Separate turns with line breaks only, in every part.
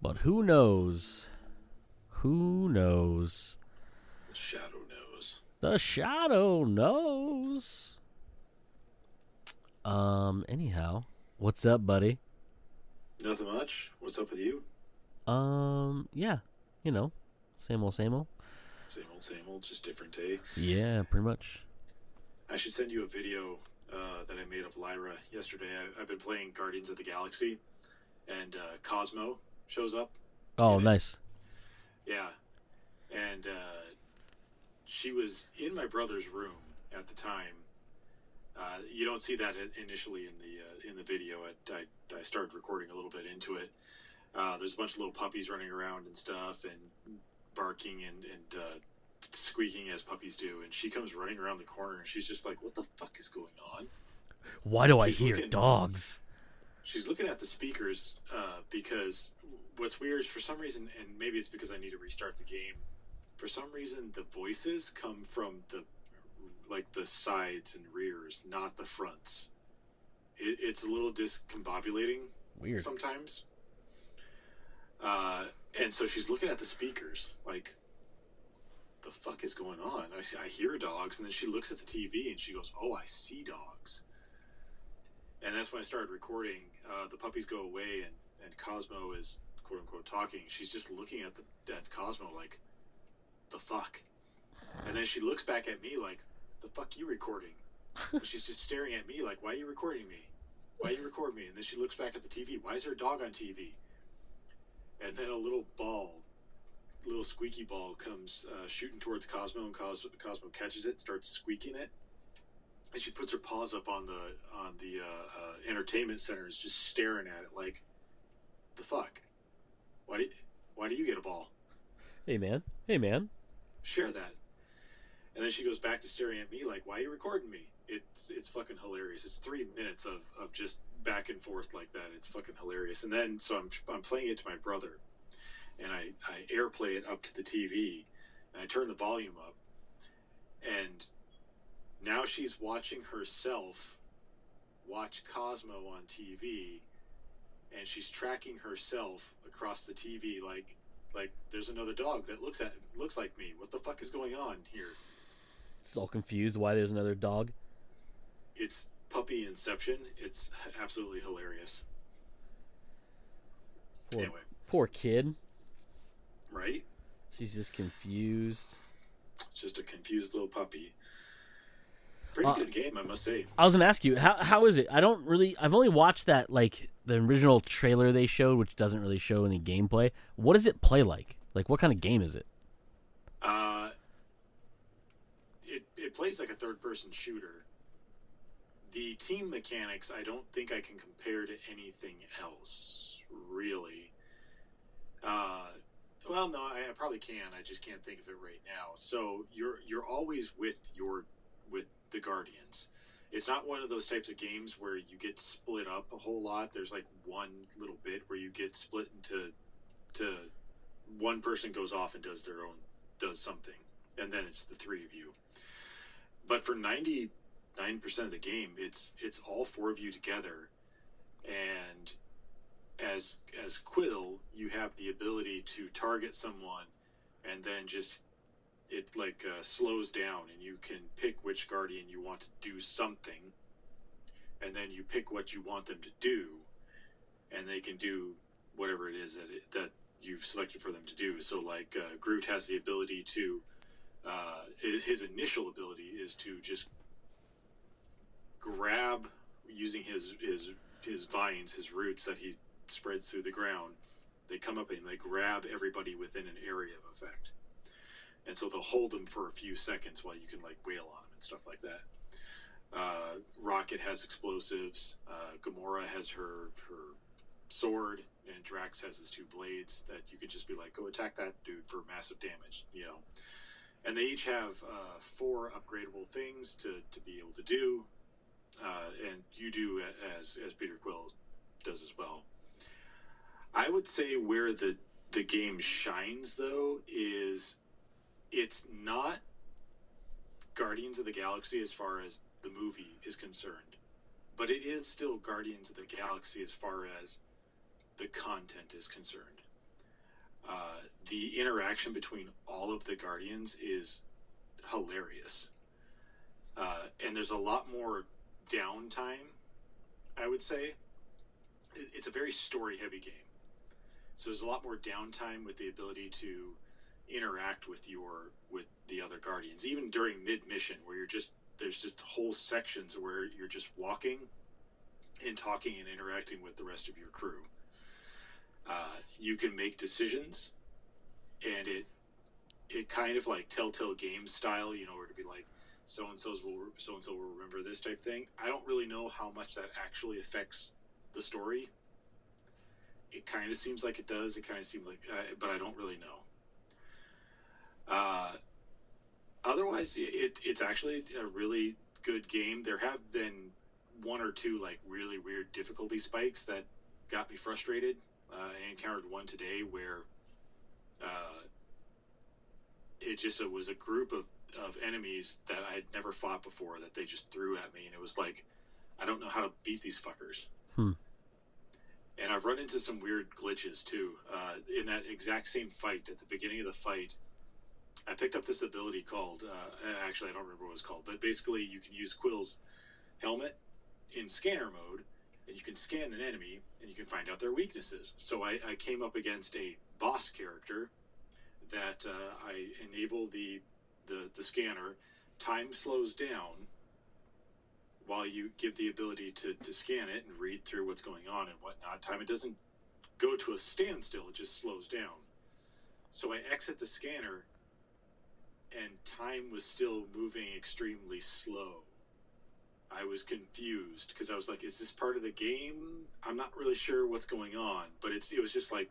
But who knows? Who knows?
The shadow knows.
The shadow knows. Anyhow, what's up, buddy?
Nothing much. What's up with you?
Yeah, you know, same old, same old.
Same old, just different day.
Yeah, pretty much.
I should send you a video that I made of Lyra yesterday. I've been playing Guardians of the Galaxy, and Cosmo shows up
Oh,
in it.
nice.
Yeah, and she was in my brother's room at the time. You don't see that initially in the video. I started recording a little bit into it. There's a bunch of little puppies running around and stuff, and barking and squeaking as puppies do. And she comes running around the corner, and she's just like, "What the fuck is going on?"
Why do I
She's
hear
looking.
dogs?
She's looking at the speakers because what's weird is for some reason, and maybe it's because I need to restart the game. For some reason, the voices come from the sides and rears, not the fronts. It's a little discombobulating
Weird.
sometimes. And so she's looking at the speakers like, the fuck is going on? I hear dogs, and then she looks at the TV and she goes, "Oh, I see dogs." And that's when I started recording. The puppies go away, and Cosmo is quote unquote talking. She's just looking at Cosmo like, the fuck. And then she looks back at me like, the fuck you recording? She's just staring at me like, why are you recording me? Why you record me? And then she looks back at the TV. Why is there a dog on TV? And then a little squeaky ball comes shooting towards Cosmo, and Cosmo catches it, starts squeaking it, and she puts her paws up on the entertainment center, is just staring at it like, the fuck? Why do you get a ball?
Hey, man. Hey, man.
Share that. And then she goes back to staring at me like, why are you recording me? It's fucking hilarious. It's 3 minutes of just back and forth like that. It's fucking hilarious. And then so I'm playing it to my brother, and I airplay it up to the TV, and I turn the volume up, and now she's watching herself watch Cosmo on TV, and she's tracking herself across the TV like there's another dog that looks like me. What the fuck is going on here?
So confused why there's another dog.
It's puppy inception. It's absolutely hilarious.
Poor,
Anyway,
poor kid.
right?
She's just confused.
Just a confused little puppy. Pretty good game, I must say.
I was gonna ask you, how is it? I've only watched that, like, the original trailer they showed, which doesn't really show any gameplay. What does it play like? Like, what kind of game is it?
It plays like a third-person shooter. The team mechanics, I don't think I can compare to anything else, really. Well, no, I probably can. I just can't think of it right now. So you're always with the Guardians. It's not one of those types of games where you get split up a whole lot. There's like one little bit where you get split into one person goes off and does something, and then it's the three of you. But for 99% of the game, it's all four of you together, and as Quill, you have the ability to target someone, and then just it slows down, and you can pick which Guardian you want to do something, and then you pick what you want them to do, and they can do whatever it is that you've selected for them to do. So Groot has the ability to his initial ability is to just grab, using his vines, his roots that he spreads through the ground. They come up and they grab everybody within an area of effect, and so they'll hold them for a few seconds while you can wail on them and stuff like that. Rocket has explosives. Gamora has her sword, and Drax has his two blades that you can just be like, go attack that dude for massive damage, And they each have 4 upgradable things to be able to do, and you do as Peter Quill does as well. I would say where the game shines, though, is it's not Guardians of the Galaxy as far as the movie is concerned, but it is still Guardians of the Galaxy as far as the content is concerned. The interaction between all of the Guardians is hilarious. And there's a lot more downtime, I would say. It's a very story heavy game. So there's a lot more downtime with the ability to interact with the other Guardians, even during mid mission where there's just whole sections where you're just walking and talking and interacting with the rest of your crew. You can make decisions, and it kind of like Telltale Games style, where to be like, so and so will remember this type thing. I don't really know how much that actually affects the story. It kind of seems like it does. It kind of seems like, but I don't really know. Otherwise, it's actually a really good game. There have been one or two like really weird difficulty spikes that got me frustrated. I encountered one today where it was a group of enemies that I had never fought before that they just threw at me, and it was like, I don't know how to beat these fuckers. And I've run into some weird glitches too. In that exact same fight, at the beginning of the fight, I picked up this ability called, actually I don't remember what it was called, but basically you can use Quill's helmet in scanner mode, and you can scan an enemy, and you can find out their weaknesses. So I came up against a boss character that I enable the scanner, time slows down while you give the ability to scan it and read through what's going on and whatnot. It doesn't go to a standstill, it just slows down. So I exit the scanner, and time was still moving extremely slow. I was confused because I was like, is this part of the game? I'm not really sure what's going on, but it was just like,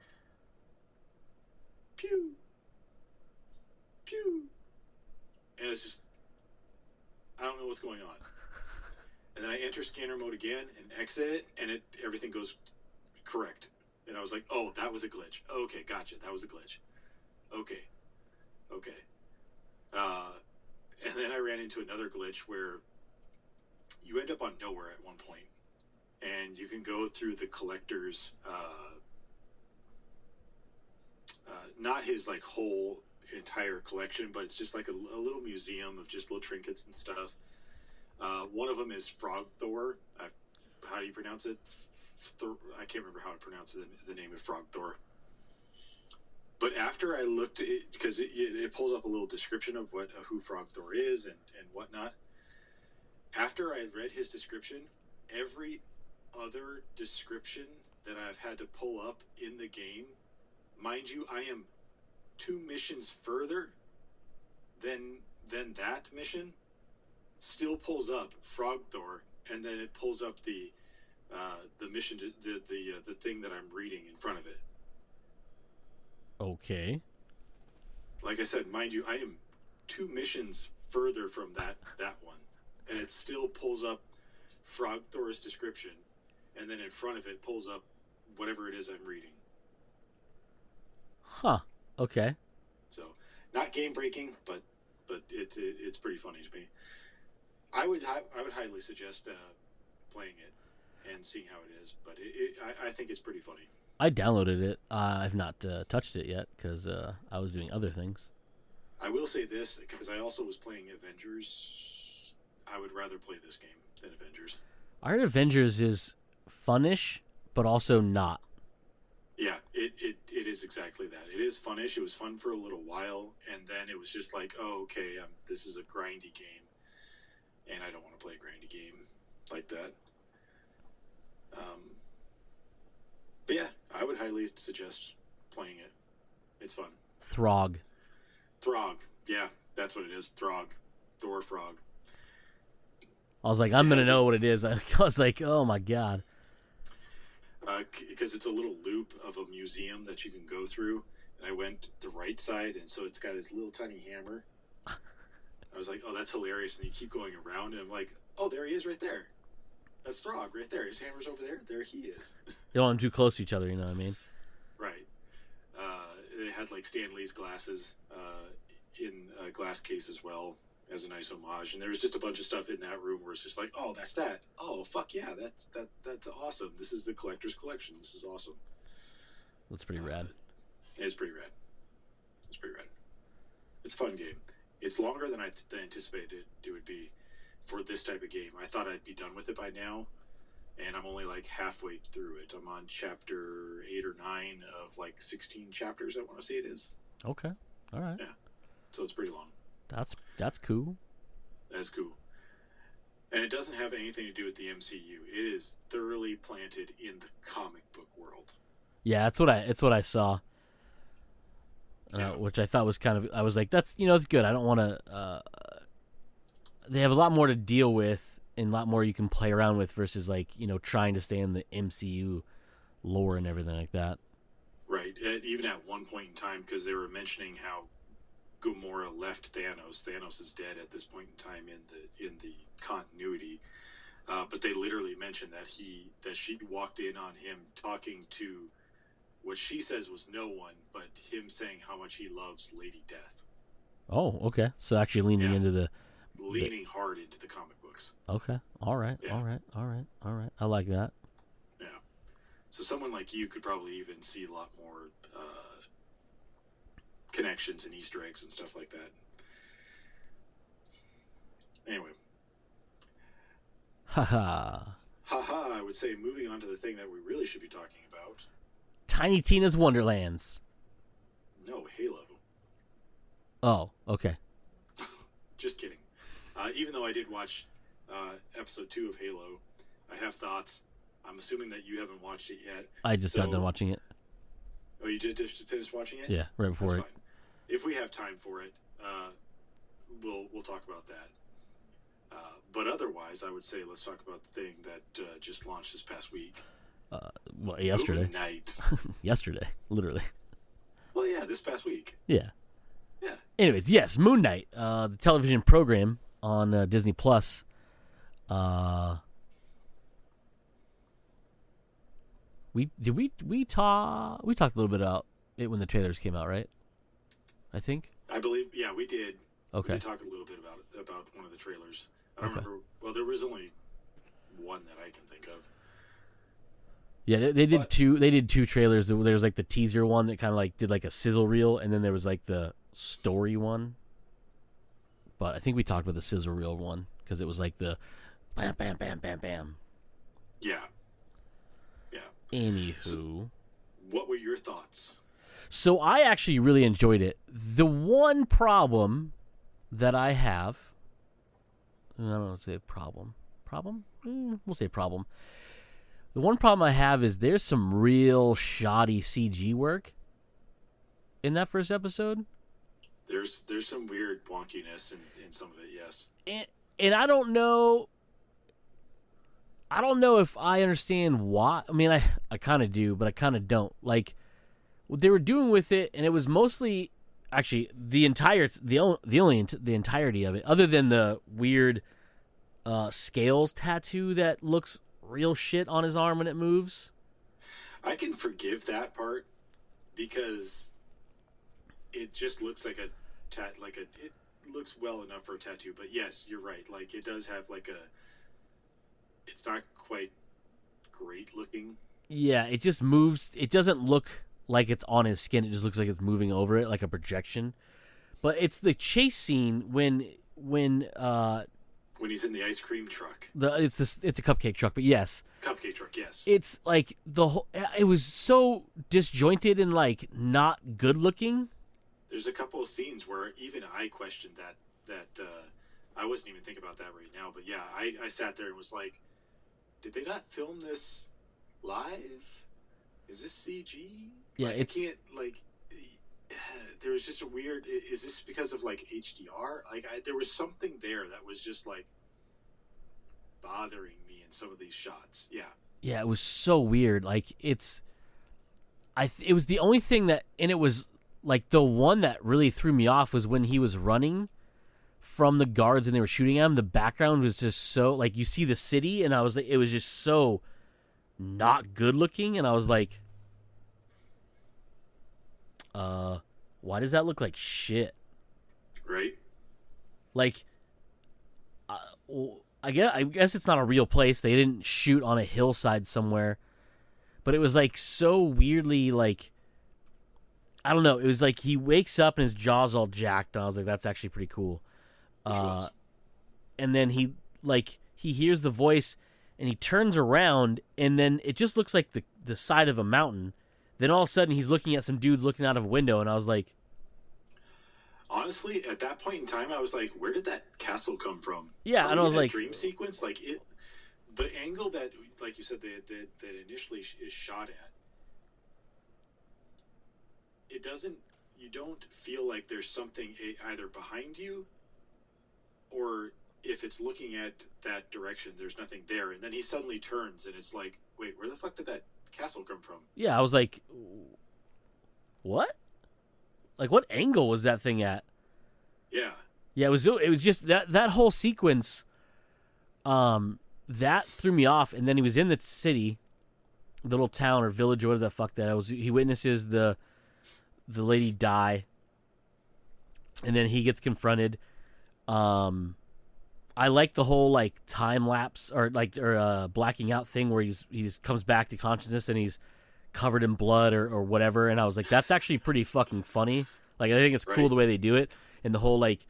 pew, pew. And it's just, I don't know what's going on. And then I enter scanner mode again and exit it, and everything goes correct. And I was like, oh, that was a glitch. Okay, gotcha. That was a glitch. Okay. And then I ran into another glitch where you end up on nowhere at one point, and you can go through the collector's, not his like whole entire collection, but it's just like a little museum of just little trinkets and stuff. One of them is Frog Thor. How do you pronounce it? I can't remember how to pronounce the name of Frog Thor. But after I looked at it, because it pulls up a little description of who Frog Thor is and whatnot. After I read his description, every other description that I've had to pull up in the game, mind you, I am 2 missions further than that mission, still pulls up Frog Thor, and then it pulls up the mission, the thing that I'm reading in front of it.
Okay.
Like I said, mind you, I am 2 missions further from that one, and it still pulls up Frog Thor's description, and then in front of it pulls up whatever it is I'm reading.
Huh. Okay.
So, not game breaking, but it's pretty funny to me. I would highly suggest playing it and seeing how it is, but I think it's pretty funny.
I downloaded it. I've not touched it yet because I was doing other things.
I will say this, because I also was playing Avengers. I would rather play this game than Avengers. I
heard Avengers is funnish, but also not.
Yeah, it is exactly that. It is funnish. It was fun for a little while, and then it was just like, oh, okay, this is a grindy game, and I don't want to play a grindy game like that. But yeah, I would highly suggest playing it. It's fun.
Throg.
Yeah, that's what it is. Throg. Thor Frog.
I was like, I'm going to know what it is. I was like, oh my God.
Because it's a little loop of a museum that you can go through. And I went the right side, and so it's got his little tiny hammer. I was like, oh, that's hilarious. And you keep going around, and I'm like, oh, there he is right there. That's Throg right there. His hammer's over there. There he is.
You don't want them too close to each other, you know what I mean?
Right. It had like Stan Lee's glasses in a glass case as well as a nice homage. And there was just a bunch of stuff in that room where it's just like, oh, that's that. Oh, fuck yeah, that's awesome. This is the collector's collection. This is awesome.
That's pretty rad.
It's pretty rad. It's pretty rad. It's a fun game. It's longer than I anticipated it would be for this type of game. I thought I'd be done with it by now, and I'm only like halfway through it. I'm on chapter 8 or 9 of like 16 chapters, I want to say it is.
Okay. All right.
Yeah. So it's pretty long.
That's cool.
That's cool. And it doesn't have anything to do with the MCU. It is thoroughly planted in the comic book world.
Yeah, that's what I saw. Which I thought was kind of, I was like, that's good. I don't want to. They have a lot more to deal with and a lot more you can play around with versus like trying to stay in the MCU lore and everything like that.
Right. And even at one point in time, because they were mentioning how Gamora left Thanos. Thanos is dead at this point in time in the continuity. But they literally mentioned that she walked in on him talking to what she says was no one, but him saying how much he loves Lady Death.
Oh, okay. So actually leaning into
leaning hard into the comic books.
Okay. All right.
Yeah.
All right. I like that.
Yeah. So someone like you could probably even see a lot more connections and Easter eggs and stuff like that. Anyway.
Haha.
Haha, I would say moving on to the thing that we really should be talking about.
Tiny Tina's Wonderlands.
No, Halo.
Oh, okay.
Just kidding. Even though I did watch episode 2 of Halo, I have thoughts. I'm assuming that you haven't watched it yet.
I just got done watching it.
Oh, you did just finish watching it?
Yeah, right before
That's
it.
Fine. If we have time for it, we'll talk about that. But otherwise, I would say let's talk about the thing that just launched this past week.
Well, yesterday.
Moon Knight.
Yesterday, literally.
Well, yeah, this past week.
Yeah.
Yeah.
Anyways, yes, Moon Knight, the television program on Disney Plus. We talked a little bit about it when the trailers came out, right? I think.
I believe, yeah, we did.
Okay.
We did talk a little bit about one of the trailers. I don't remember. Well, there was only one that I can think of.
Yeah, they did two. They did 2 trailers. There was like the teaser one that kind of like did like a sizzle reel, and then there was like the story one. But I think we talked about the sizzle reel one because it was like the bam, bam, bam, bam, bam.
Yeah. Yeah.
Anywho,
so, what were your thoughts?
So I actually really enjoyed it. The one problem that I have, I don't know, say problem. We'll say problem. The one problem I have is there's some real shoddy CG work in that first episode.
There's some weird wonkiness in some of it, yes.
And I don't know if I understand why. I mean, I kind of do, but I kind of don't. Like, what they were doing with it, and it was mostly, actually, the entirety of it, other than the weird scales tattoo that looks real shit on his arm when it moves.
I can forgive that part because it just looks like it looks well enough for a tattoo. But yes, you're right. Like, it does have like it's not quite great looking.
Yeah, it just moves. It doesn't look like it's on his skin. It just looks like it's moving over it, like a projection. But it's the chase scene when
he's in the ice cream truck.
It's a cupcake truck, but yes.
Cupcake truck, yes.
It's like it was so disjointed and like not good looking.
There's a couple of scenes where even I questioned that I wasn't even thinking about that right now, but yeah, I sat there and was like, did they not film this live? Is this CG?
Yeah,
like,
it's...
I can't, like, there was just a weird, is this because of like HDR? Like, there was something there that was just like bothering me in some of these shots. Yeah,
it was so weird. Like, it was the only thing that, and it was like the one that really threw me off was when he was running from the guards and they were shooting at him. The background was just so, like, you see the city, and I was like, it was just so not good looking, and I was like, why does that look like shit?
Right.
Like, I guess it's not a real place. They didn't shoot on a hillside somewhere, but it was like so weirdly, like, I don't know. It was like he wakes up and his jaw's all jacked, and I was like, that's actually pretty cool. And then he hears the voice, and he turns around, and then it just looks like the side of a mountain. Then all of a sudden, he's looking at some dudes looking out of a window, and I was like,
honestly, at that point in time, I was like, where did that castle come from?
yeah, and I was like,
dream sequence, like the angle that, like you said, that initially is shot at. It doesn't. You don't feel like there's something either behind you, or if it's looking at that direction, there's nothing there, and then he suddenly turns, and it's like, wait, where the fuck did that castle come from?
yeah, I was like, what? Like, what angle was that thing at?
Yeah.
Yeah, it was just that whole sequence. That threw me off, and then he was in the city, the little town or village or whatever the fuck that was. He witnesses the lady die, and then he gets confronted. I like the whole like time lapse or blacking out thing where he just comes back to consciousness and he's covered in blood or whatever, and I was like, that's actually pretty fucking funny. Like, I think it's cool the way they do it, and the whole like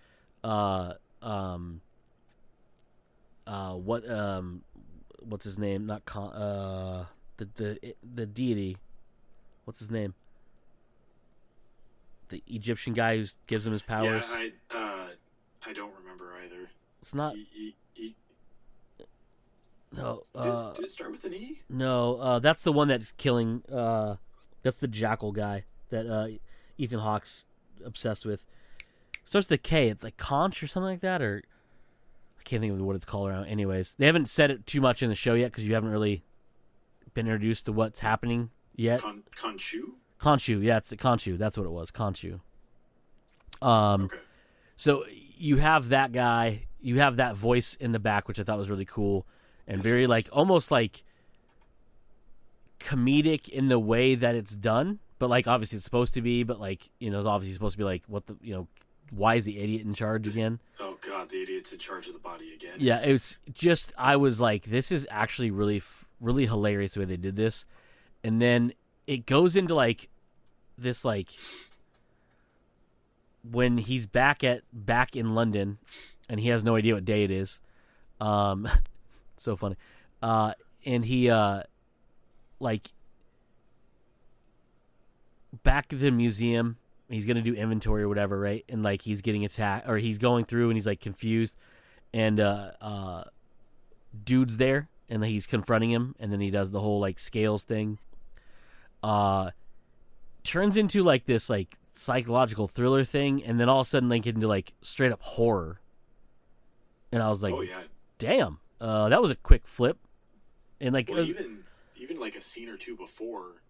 what's his name? Not the deity. What's his name? The Egyptian guy who gives him his powers.
Yeah, I don't remember either.
It's not. No.
Did it start with an E?
No. That's the one that's killing. That's the jackal guy that Ethan Hawke's obsessed with. Starts with a K. It's like Conch or something like that, or I can't think of what it's called around. Anyways, they haven't said it too much in the show yet because you haven't really been introduced to what's happening yet.
Khonshu?
Khonshu, yeah, it's Khonshu. That's what it was, Khonshu.
Okay.
So you have that guy, you have that voice in the back, which I thought was really cool and very like almost like comedic in the way that it's done. But like obviously it's supposed to be, but like, you know, it's obviously supposed to be like what the, you know, why is the idiot in charge again?
Oh god, the idiot's in charge of the body again.
Yeah, it's just I was like, this is actually really hilarious the way they did this, and then it goes into like this like when he's back in London, and he has no idea what day it is. So funny, and he like back to the museum. He's going to do inventory or whatever, right? And, like, he's getting attacked, or he's going through and he's, like, confused. And, dude's there, and he's confronting him, and then he does the whole, like, scales thing. Turns into, like, this, like, psychological thriller thing, and then all of a sudden, like, into, like, straight up horror. And I was like, oh, yeah. Damn, that was a quick flip. And, like,
well, even, like, a scene or two before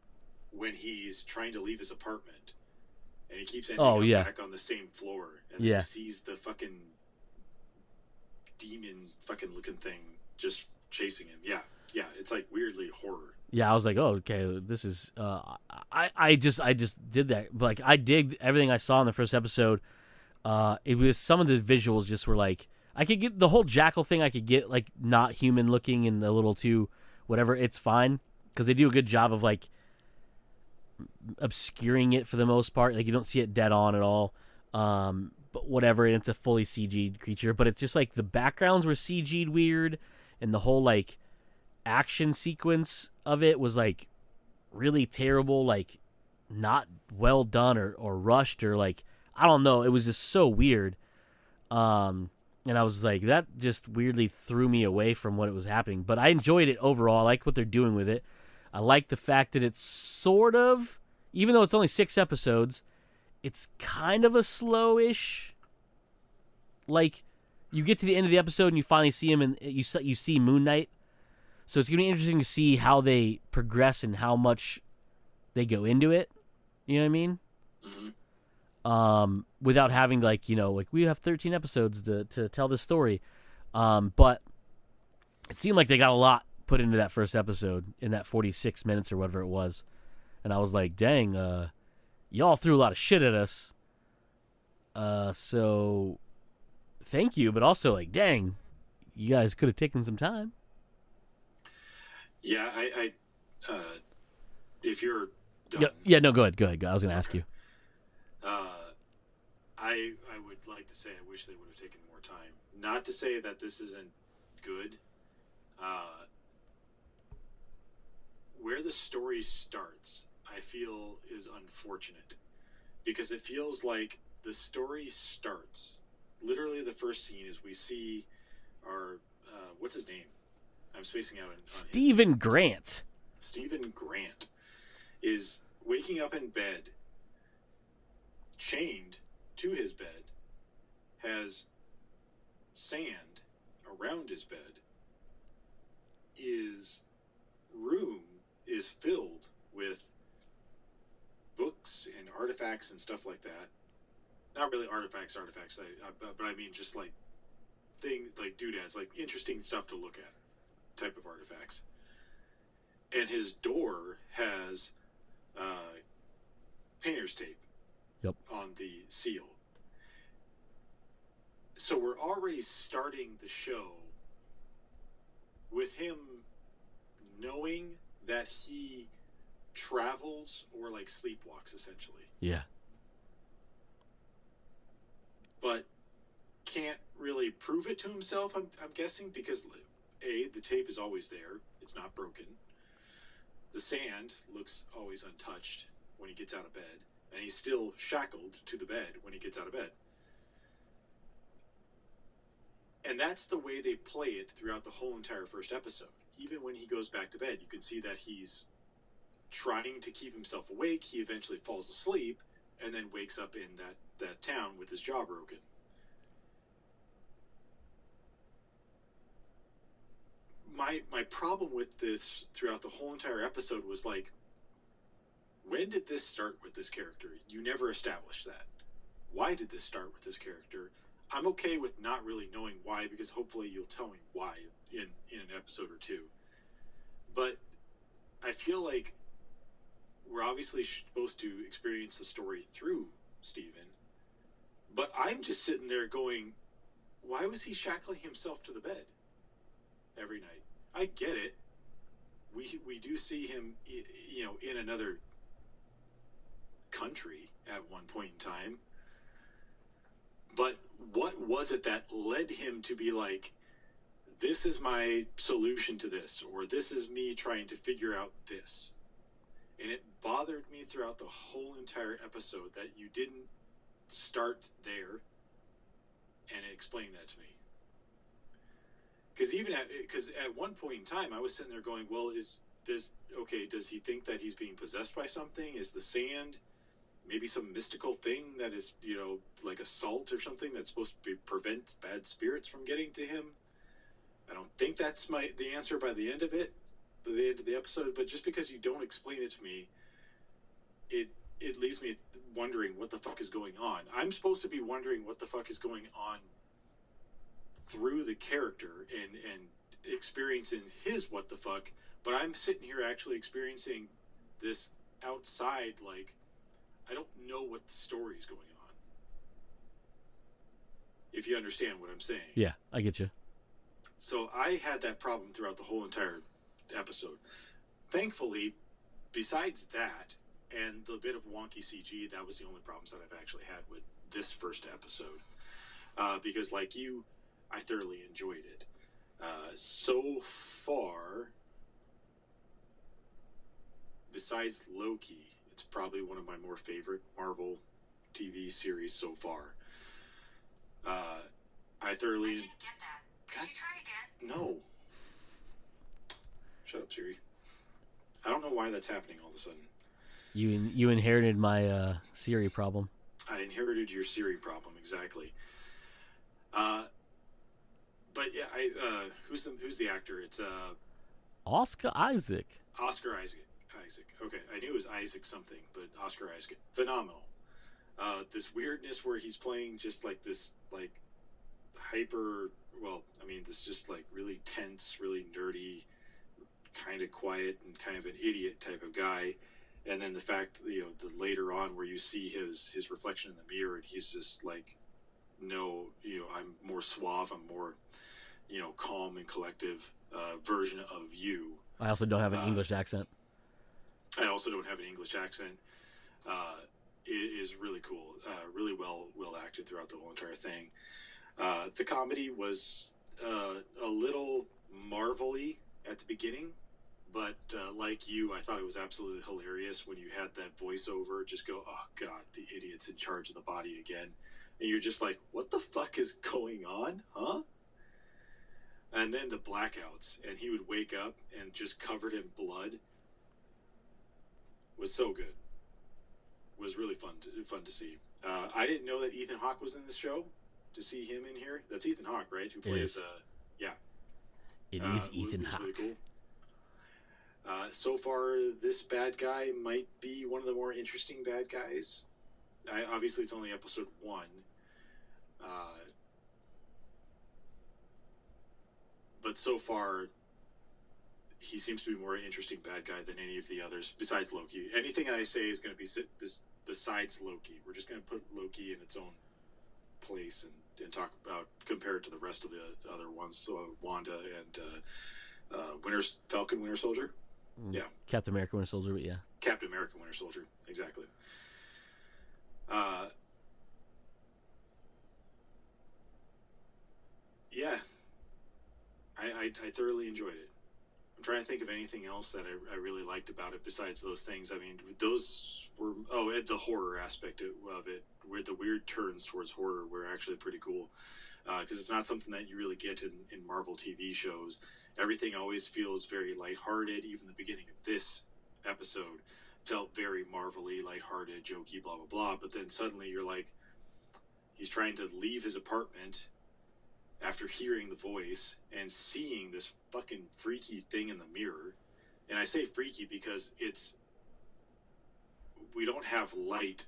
when he's trying to leave his apartment. And he keeps ending up back on the same floor. And then he sees the fucking demon fucking looking thing just chasing him. Yeah. Yeah. It's like weirdly horror.
Yeah, I was like, oh, okay, this is I just did that. But like I digged everything I saw in the first episode. It was some of the visuals just were like I could get the whole jackal thing, I could get like not human looking and a little too whatever, it's fine. Because they do a good job of like obscuring it for the most part. Like you don't see it dead on at all, but whatever, and it's a fully CG'd creature, but it's just like the backgrounds were CG'd weird, and the whole like action sequence of it was like really terrible, like not well done or rushed, or like I don't know, it was just so weird, and I was like, that just weirdly threw me away from what it was happening. But I enjoyed it overall. I liked what they're doing with it. I like the fact that it's sort of, even though it's only 6 episodes, it's kind of a slow-ish. Like, you get to the end of the episode and you finally see him, and you see Moon Knight. So it's going to be interesting to see how they progress and how much they go into it. You know what I mean? Mm-hmm. Without having, like, you know, like, we have 13 episodes to tell this story. But it seemed like they got a lot put into that first episode in that 46 minutes or whatever it was. And I was like, dang, y'all threw a lot of shit at us. So thank you, but also like, dang, you guys could have taken some time.
Yeah, I if you're done.
No, yeah, no, go ahead. I was going to ask you.
I would like to say I wish they would have taken more time. Not to say that this isn't good. Where the story starts, I feel, is unfortunate because it feels like the story starts. Literally, the first scene is we see our what's his name? I'm spacing out on
Stephen Grant.
Stephen Grant is waking up in bed, chained to his bed, has sand around his bed. His room is filled with books and artifacts and stuff like that. Not really artifacts, but I mean just like things like doodads, like interesting stuff to look at, type of artifacts. And his door has painter's tape on the seal. So we're already starting the show with him knowing that he travels or like sleepwalks essentially.
Yeah.
But can't really prove it to himself, I'm guessing, because A, the tape is always there. It's not broken. The sand looks always untouched when he gets out of bed. And he's still shackled to the bed when he gets out of bed. And that's the way they play it throughout the whole entire first episode. Even when he goes back to bed, you can see that he's trying to keep himself awake. He eventually falls asleep and then wakes up in that town with his jaw broken. My problem with this throughout the whole entire episode was like, when did this start with this character? You never established that. Why did this start with this character? I'm okay with not really knowing why, because hopefully you'll tell me why in an episode or two. But I feel like we're obviously supposed to experience the story through Steven. But I'm just sitting there going, why was he shackling himself to the bed every night? I get it. We do see him, in another country at one point in time. But what was it that led him to be like, this is my solution to this, or this is me trying to figure out this? And it bothered me throughout the whole entire episode that you didn't start there and explain that to me. Because at one point in time, I was sitting there going, well, does he think that he's being possessed by something? Is the sand maybe some mystical thing that is, like a salt or something that's supposed to prevent bad spirits from getting to him? I don't think that's the answer by the end of it, by the end of the episode. But just because you don't explain it to me, it leaves me wondering what the fuck is going on. I'm supposed to be wondering what the fuck is going on through the character and experiencing his what the fuck, but I'm sitting here actually experiencing this outside, like, I don't know what the story is going on. If you understand what I'm saying.
Yeah, I get you.
So I had that problem throughout the whole entire episode. Thankfully, besides that and the bit of wonky CG, that was the only problems that I've actually had with this first episode. Because like you, I thoroughly enjoyed it. So far, besides Loki, it's probably one of my more favorite Marvel TV series so far. I thoroughly... I didn't get that. Could you try again? No. Shut up, Siri. I don't know why that's happening all of a sudden.
You inherited my Siri problem.
I inherited your Siri problem, exactly. But yeah, who's the actor? It's
Oscar Isaac.
Oscar Isaac. Okay, I knew it was Isaac something, but Oscar Isaac, phenomenal. This weirdness where he's playing just like this, like hyper. Well, I mean, this just like really tense, really nerdy, kind of quiet and kind of an idiot type of guy. And then the fact, the later on where you see his reflection in the mirror, and he's just like, no, I'm more suave, I'm more, calm and collective version of you.
I also don't have an English accent.
I also don't have an English accent. It is really cool, really well acted throughout the whole entire thing. The comedy was a little Marvel-y at the beginning, but like you, I thought it was absolutely hilarious when you had that voiceover just go, "Oh God, the idiot's in charge of the body again," and you're just like, "What the fuck is going on, huh?" And then the blackouts, and he would wake up and just covered in blood was so good. Was really fun to see. I didn't know that Ethan Hawke was in this show. To see him in here, that's Ethan Hawke, right? Who plays? Yeah,
it is Ethan Hawke.
Really cool. So far, this bad guy might be one of the more interesting bad guys. Obviously, it's only episode 1. But so far, he seems to be a more interesting bad guy than any of the others, besides Loki. Anything I say is going to be besides Loki. We're just going to put Loki in its own place and talk about, compare it to the rest of the other ones. So Wanda and Falcon Winter Soldier. Yeah.
Captain America Winter Soldier, but yeah.
Captain America Winter Soldier, exactly. Yeah. I thoroughly enjoyed it. I'm trying to think of anything else that I really liked about it besides those things. I mean, those were... Oh, and the horror aspect of it, where the weird turns towards horror were actually pretty cool. Because it's not something that you really get in Marvel TV shows. Everything always feels very lighthearted. Even the beginning of this episode felt very Marvel-y, lighthearted, jokey, blah, blah, blah. But then suddenly you're like, he's trying to leave his apartment after hearing the voice and seeing this fucking freaky thing in the mirror. And I say freaky because we don't have light.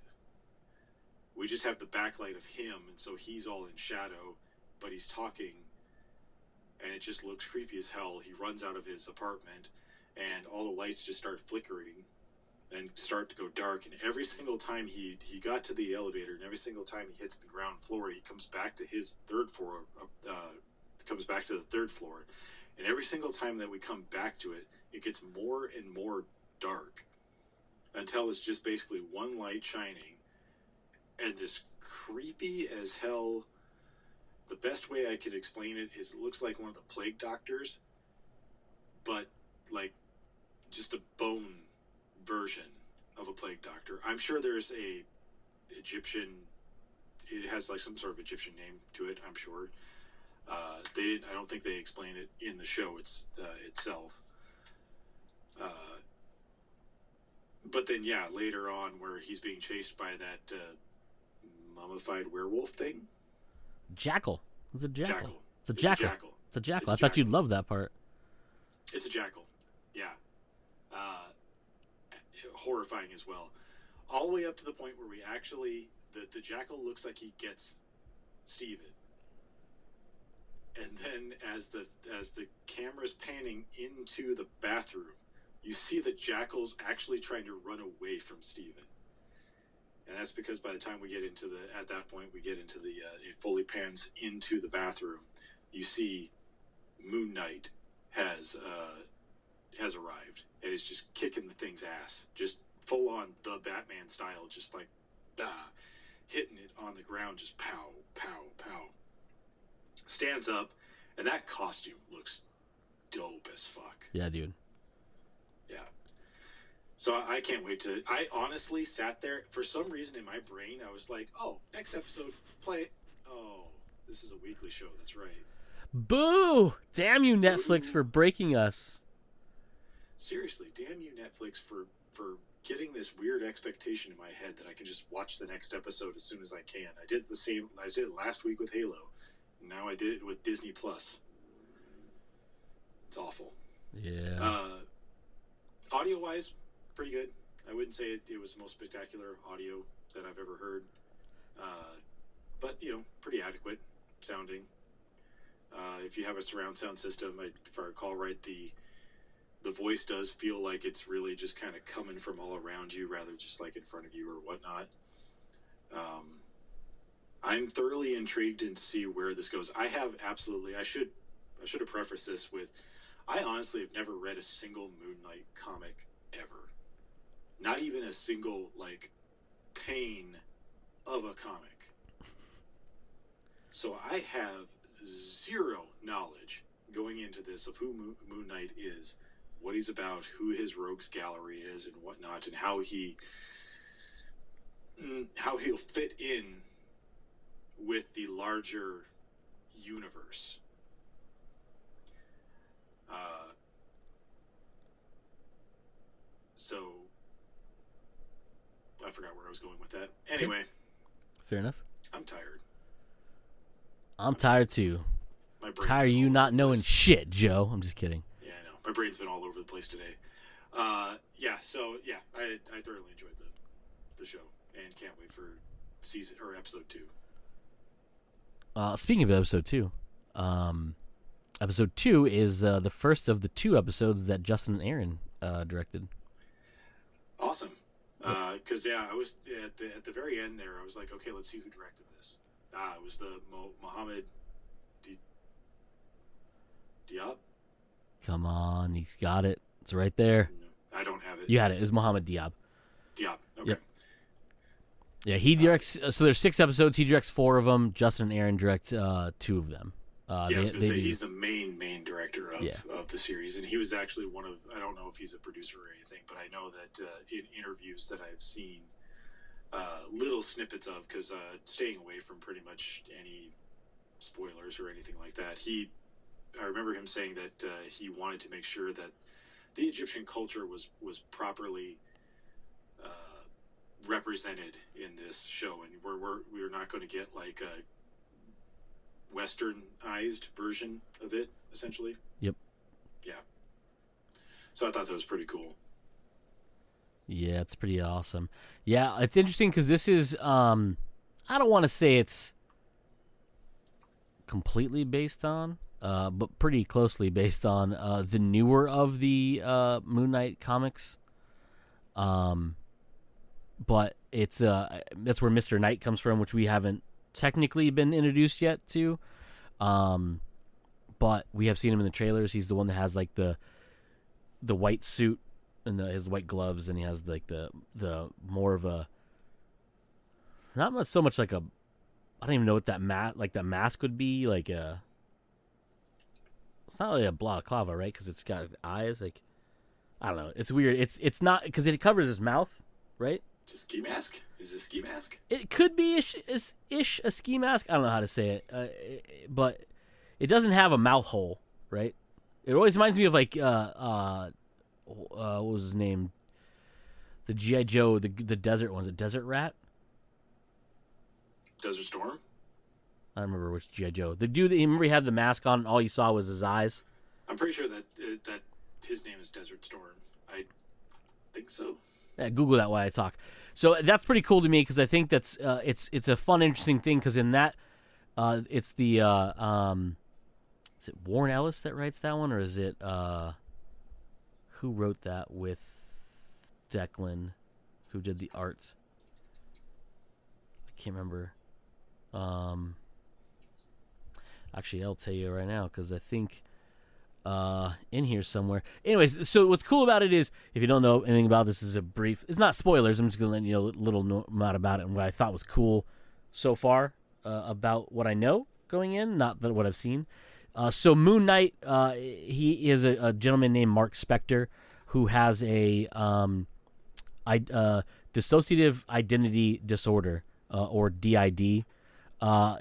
We just have the backlight of him, and so he's all in shadow, but he's talking, and it just looks creepy as hell. He runs out of his apartment, and all the lights just start flickering and start to go dark. And every single time he got to the elevator, and every single time he hits the ground floor, he comes back to his third floor. Comes back to the third floor, and every single time that we come back to it, it gets more and more dark until it's just basically one light shining, and this creepy as hell. The best way I could explain it is it looks like one of the plague doctors, but like just a bone version of a plague doctor. I'm sure there's a Egyptian, it has like some sort of Egyptian name to it, I'm sure. I don't think they explain it in the show itself. But then, yeah, later on, where he's being chased by that mummified werewolf thing.
Jackal. It's a jackal. It's a jackal. It's a jackal.
It's a
I thought you'd love that part.
It's a jackal. Yeah. Horrifying as well. All the way up to the point where we actually... The jackal looks like he gets Steven. And then as the camera's panning into the bathroom, you see the jackal's actually trying to run away from Steven. And that's because by the time we get into at that point, we get into it fully pans into the bathroom. You see Moon Knight has arrived and is just kicking the thing's ass. Just full on the Batman style, just like, hitting it on the ground, just pow, pow, pow. Stands up, and that costume looks dope as fuck.
Yeah, dude.
Yeah. So I can't wait to... I honestly sat there, for some reason in my brain, I was like, oh, next episode, play it. Oh, this is a weekly show, that's right.
Boo! Damn you, Netflix, for breaking us.
Seriously, damn you, Netflix, for getting this weird expectation in my head that I can just watch the next episode as soon as I can. I did it last week with Halo. Now I did it with Disney Plus. It's awful.
Yeah.
Audio-wise, pretty good. I wouldn't say it was the most spectacular audio that I've ever heard. But, pretty adequate sounding. If you have a surround sound system, if I recall right, the voice does feel like it's really just kind of coming from all around you rather just like in front of you or whatnot. I'm thoroughly intrigued to see where this goes. I should have prefaced this with, I honestly have never read a single Moon Knight comic ever. Not even a single, pane of a comic. So I have zero knowledge going into this of who Moon Knight is, what he's about, who his rogues gallery is, and whatnot, and how he'll fit in with the larger universe. So I forgot where I was going with that. Anyway,
fair enough.
I'm tired.
I'm tired too. Tired of you not knowing shit, Joe. I'm just kidding.
Yeah, I know. My brain's been all over the place today. I thoroughly enjoyed the show and can't wait for episode 2.
Speaking of episode 2, episode 2 is the first of the 2 episodes that Justin and Aaron directed.
Awesome. Because I was at the very end there. I was like, okay, let's see who directed this. It was the Mohammed Diab.
Come on, you got it. It's right there.
No, I don't have it.
You had it. It was Mohammed Diab.
Diab. Okay.
Yep. Yeah, he directs. So there's 6 episodes. He directs 4 of them. Justin and Aaron direct 2 of them.
I was going to say he's the main director of the series, and he was actually one of. I don't know if he's a producer or anything, but I know that in interviews that I've seen, little snippets of, because staying away from pretty much any spoilers or anything like that, I remember him saying that he wanted to make sure that the Egyptian culture was properly represented in this show, and we're not going to get like a westernized version of it, essentially.
Yep.
Yeah. So I thought that was pretty cool.
Yeah, it's pretty awesome. Yeah, it's interesting because this is, I don't want to say it's completely based on, but pretty closely based on the newer of the Moon Knight comics. But it's that's where Mr. Knight comes from, which we haven't technically been introduced yet to. But we have seen him in the trailers. He's the one that has like the white suit and his white gloves, and he has like the more of a, not much so much like a, I don't even know what that mask would be, like a, it's not really a balaclava, right? Because it's got eyes, like, I don't know. It's weird. It's not, because it covers his mouth, right?
It's a ski mask? Is it a ski mask?
It could be ish a ski mask. I don't know how to say it, but it doesn't have a mouth hole, right? It always reminds me of like what was his name? The G.I. Joe, the desert one. Was it Desert Rat?
Desert Storm?
I don't remember which G.I. Joe. The dude, remember he had the mask on and all you saw was his eyes?
I'm pretty sure that his name is Desert Storm. I think so.
Yeah, Google that while I talk. So that's pretty cool to me because I think that's it's a fun, interesting thing because in that it's the is it Warren Ellis that writes that one, or is it who wrote that with Declan, who did the art? I can't remember. Actually, I'll tell you right now because I think in here somewhere. Anyways, so what's cool about it is, if you don't know anything about this, is a brief. It's not spoilers. I'm just gonna let you know a little amount about it and what I thought was cool so far about what I know going in, not that what I've seen. So Moon Knight, he is a gentleman named Mark Spector who has a dissociative identity disorder, or DID.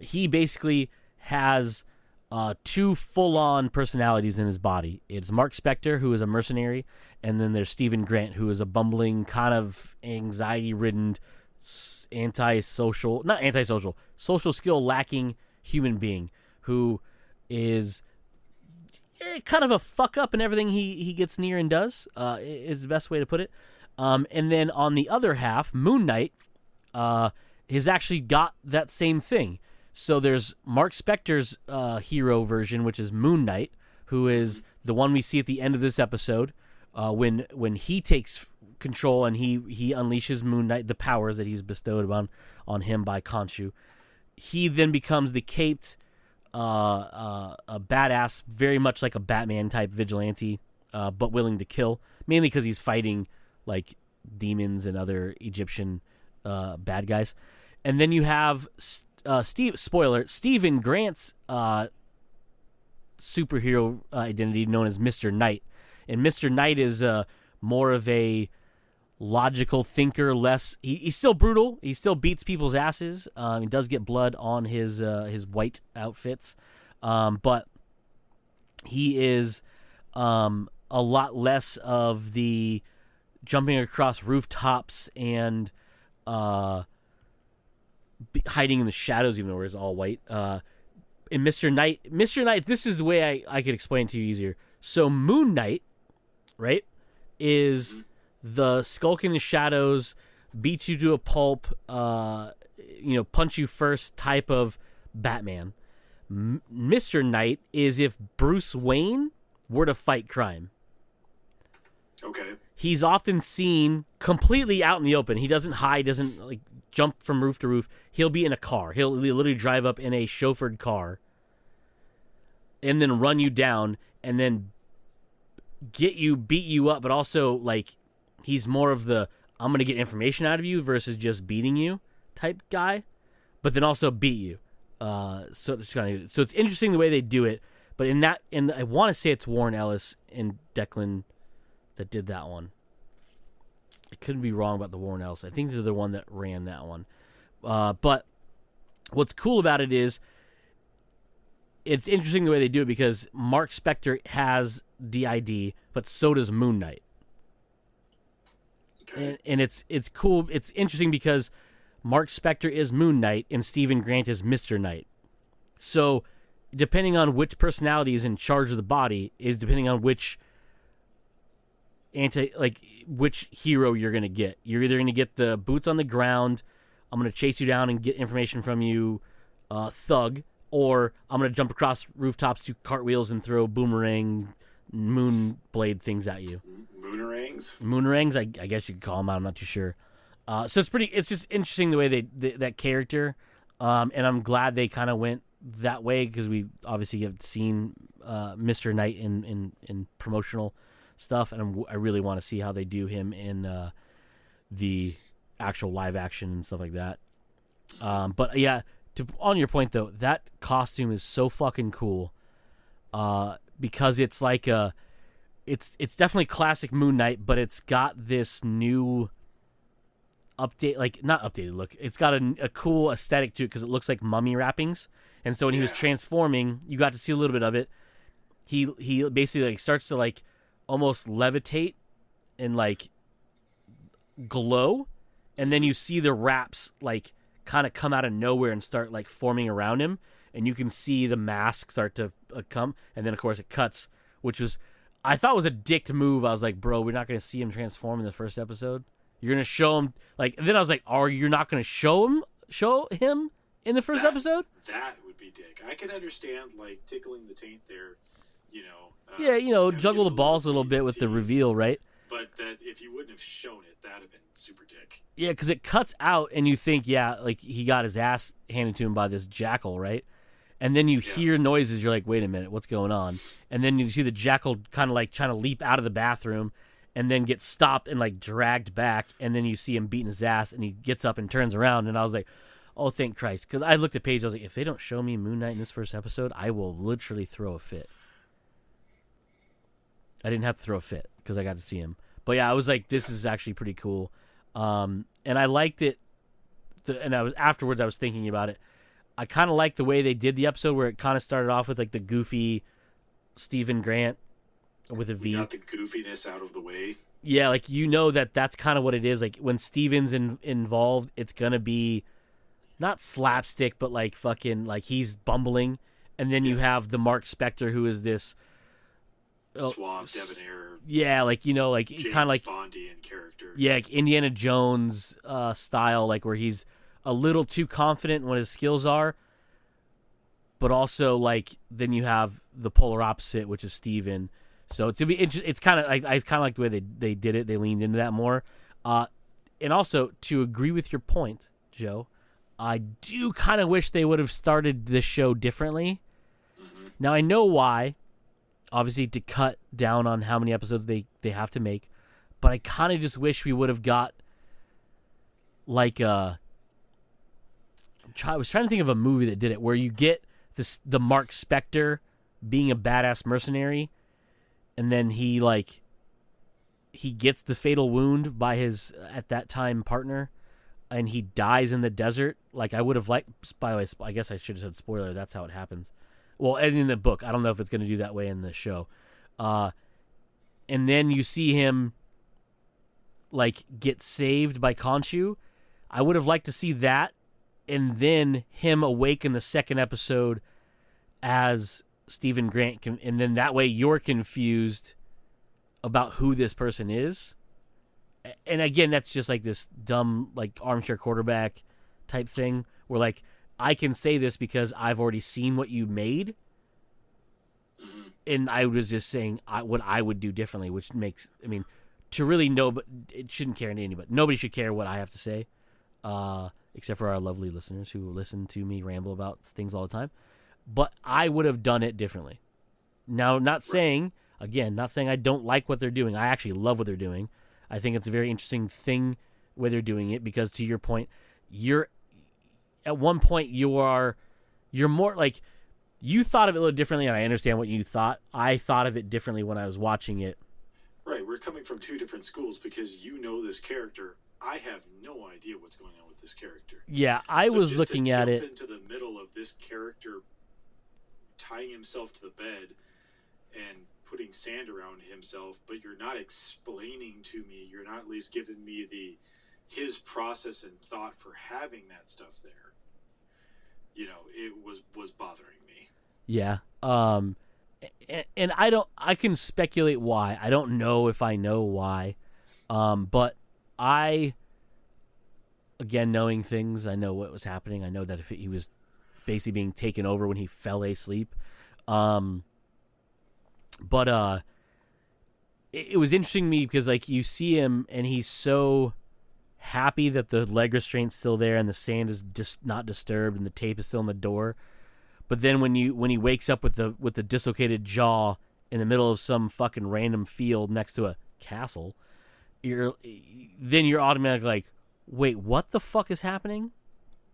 He basically has 2 full-on personalities in his body. It's Mark Spector, who is a mercenary, and then there's Stephen Grant, who is a bumbling, kind of anxiety-ridden, social skill lacking human being who is kind of a fuck up in everything he gets near and does, is the best way to put it. And then on the other half, Moon Knight has actually got that same thing. So there's Mark Spector's hero version, which is Moon Knight, who is the one we see at the end of this episode, when he takes control and he unleashes Moon Knight, the powers that he's bestowed on him by Khonshu. He then becomes the caped, a badass, very much like a Batman type vigilante, but willing to kill, mainly because he's fighting like demons and other Egyptian bad guys. And then you have Stephen Grant's superhero identity known as Mr. Knight. And Mr. Knight is more of a logical thinker, he's still brutal. He still beats people's asses. He does get blood on his white outfits. But he is a lot less of the jumping across rooftops and hiding in the shadows, even though he's all white. In Mr. Knight, this is the way I could explain it to you easier. So Moon Knight, right, is the skulk in the shadows, beat you to a pulp, punch you first type of Batman. Mr. Knight is if Bruce Wayne were to fight crime.
Okay.
He's often seen completely out in the open. He doesn't hide, doesn't like jump from roof to roof. He'll be in a car. He'll literally drive up in a chauffeured car and then run you down and then beat you up, but also like he's more of the I'm going to get information out of you versus just beating you type guy, but then also beat you. So it's interesting the way they do it, but and I want to say it's Warren Ellis and Declan that did that one. I couldn't be wrong about the Warren Ellis. I think they're the one that ran that one. But what's cool about it is it's interesting the way they do it because Mark Spector has DID, but so does Moon Knight.
Okay.
And it's cool. It's interesting because Mark Spector is Moon Knight and Stephen Grant is Mr. Knight. So depending on which personality is in charge of the body is depending on which hero you're going to get. You're either going to get the boots on the ground, I'm going to chase you down and get information from you, thug, or I'm going to jump across rooftops, do cartwheels, and throw boomerang moon blade things at you. Moonerangs, I guess you could call them out. I'm not too sure. So it's just interesting the way that character, and I'm glad they kind of went that way because we obviously have seen Mr. Knight in promotional stuff, and I really want to see how they do him in the actual live action and stuff like that. But yeah, on your point though, that costume is so fucking cool because it's like it's definitely classic Moon Knight, but it's got this new update, like not updated look. It's got a cool aesthetic to it because it looks like mummy wrappings. And so when he was transforming, you got to see a little bit of it. He basically like starts to like almost levitate and like glow, and then you see the wraps like kind of come out of nowhere and start like forming around him, and you can see the mask start to come, and then of course it cuts, which was I thought was a dick move. I was like, bro, we're not going to see him transform in the first episode. You're going to show him and then I was like, you're not going to show him in the first episode?
That would be dick. I can understand like tickling the taint there,
juggle the balls a little bit with the reveal, right?
But that if you wouldn't have shown it, that'd have been super dick.
Yeah, because it cuts out, and you think, like he got his ass handed to him by this jackal, right? And then you hear noises. You're like, wait a minute, what's going on? And then you see the jackal kind of like trying to leap out of the bathroom, and then get stopped and like dragged back. And then you see him beating his ass, and he gets up and turns around. And I was like, oh, thank Christ, because I looked at Paige. I was like, if they don't show me Moon Knight in this first episode, I will literally throw a fit. I didn't have to throw a fit because I got to see him. But yeah, I was like, this is actually pretty cool. And I liked it. And I was thinking about it. I kind of liked the way they did the episode where it kind of started off with like the goofy Stephen Grant with a V.
We got the goofiness out of the way.
Yeah, like that's kind of what it is. Like when Steven's involved, it's going to be not slapstick, but like fucking like he's bumbling. And then you have the Mark Spector who is this
suave, debonair.
Yeah, like kind of like
Bondian character.
Yeah, like Indiana Jones style, like where he's a little too confident in what his skills are, but also like then you have the polar opposite, which is Steven. So to be it's kind of I kind of like the way they did it. They leaned into that more, and also to agree with your point, Joe, I do kind of wish they would have started this show differently. Mm-hmm. Now I know why. Obviously, to cut down on how many episodes they have to make. But I kind of just wish we would have got like I was trying to think of a movie that did it, where you get the Mark Spector being a badass mercenary, and then he gets the fatal wound by his at that time partner, and he dies in the desert. Like, I would have liked. By the way, I guess I should have said spoiler. That's how it happens. Well, and in the book, I don't know if it's going to do that way in the show. And then you see him like get saved by Khonshu. I would have liked to see that, and then him awake in the second episode as Stephen Grant, and then that way you're confused about who this person is. And again, that's just like this dumb like armchair quarterback type thing where like I can say this because I've already seen what you made, and I was just saying what I would do differently, which makes, I mean, to really know, but it shouldn't care to anybody. Nobody should care what I have to say, except for our lovely listeners who listen to me ramble about things all the time. But I would have done it differently. Now, not saying I don't like what they're doing. I actually love what they're doing. I think it's a very interesting thing where they're doing it, because to your point, at one point you're more like, you thought of it a little differently, and I understand what you thought. I thought of it differently when I was watching it.
Right, we're coming from two different schools because you know this character. I have no idea what's going on with this character.
Yeah, I was looking at it.
Into the middle of this character tying himself to the bed and putting sand around himself, but you're not explaining to me. You're not at least giving me his process and thought for having that stuff there. You know, it was bothering me.
Yeah. And I can speculate why. I don't know if I know why. But again, knowing things, I know what was happening. I know that if he was basically being taken over when he fell asleep. But it was interesting to me because like you see him and he's so happy that the leg restraint's still there and the sand is just not disturbed and the tape is still in the door. But then when he wakes up with the dislocated jaw in the middle of some fucking random field next to a castle, you're automatically like, wait, what the fuck is happening?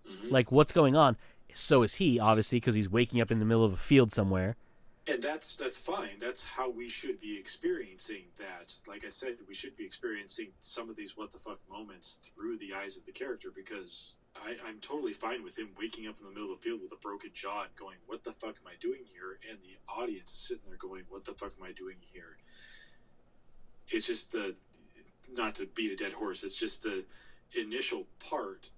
Mm-hmm. Like, what's going on? So is he, obviously, because he's waking up in the middle of a field somewhere.
And that's fine. That's how we should be experiencing that. Like I said, we should be experiencing some of these what the fuck moments through the eyes of the character, because I'm totally fine with him waking up in the middle of the field with a broken jaw and going, what the fuck am I doing here? And the audience is sitting there going, what the fuck am I doing here? It's just not to beat a dead horse, it's just the initial part,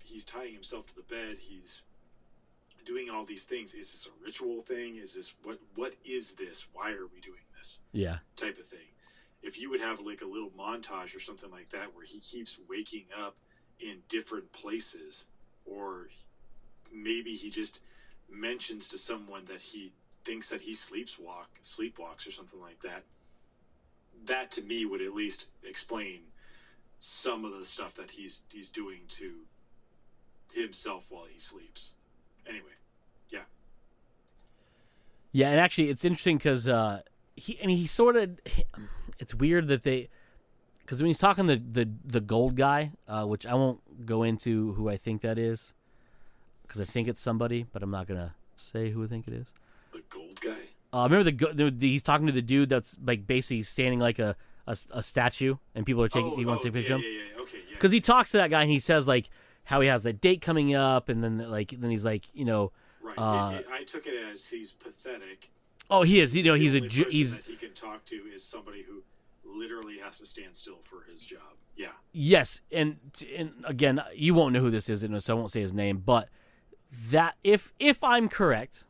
he's tying himself to the bed, he's doing all these things. Is this a ritual thing? Is this what is this? Why are we doing this?
Yeah. Type
of thing. If you would have like a little montage or something like that where he keeps waking up in different places, or maybe he just mentions to someone that he thinks that he sleepwalks or something like that. That to me would at least explain some of the stuff that he's doing to himself while he sleeps. Anyway, yeah.
Yeah, and actually, it's interesting because he sort of. It's weird that because when he's talking the gold guy, which I won't go into who I think that is, because I think it's somebody, but I'm not gonna say who I think it is.
The gold guy.
Remember he's talking to the dude that's like basically standing like a statue, and people are taking. He wants to take a picture of him.
Yeah, okay, yeah.
Because he talks to that guy and he says like how he has that date coming up, and then he's like, you know.
Right. I took it as he's pathetic.
Oh, he is. You know, he's
that he can talk to is somebody who literally has to stand still for his job. Yeah.
Yes, and again, you won't know who this is, so I won't say his name. But that if I'm correct,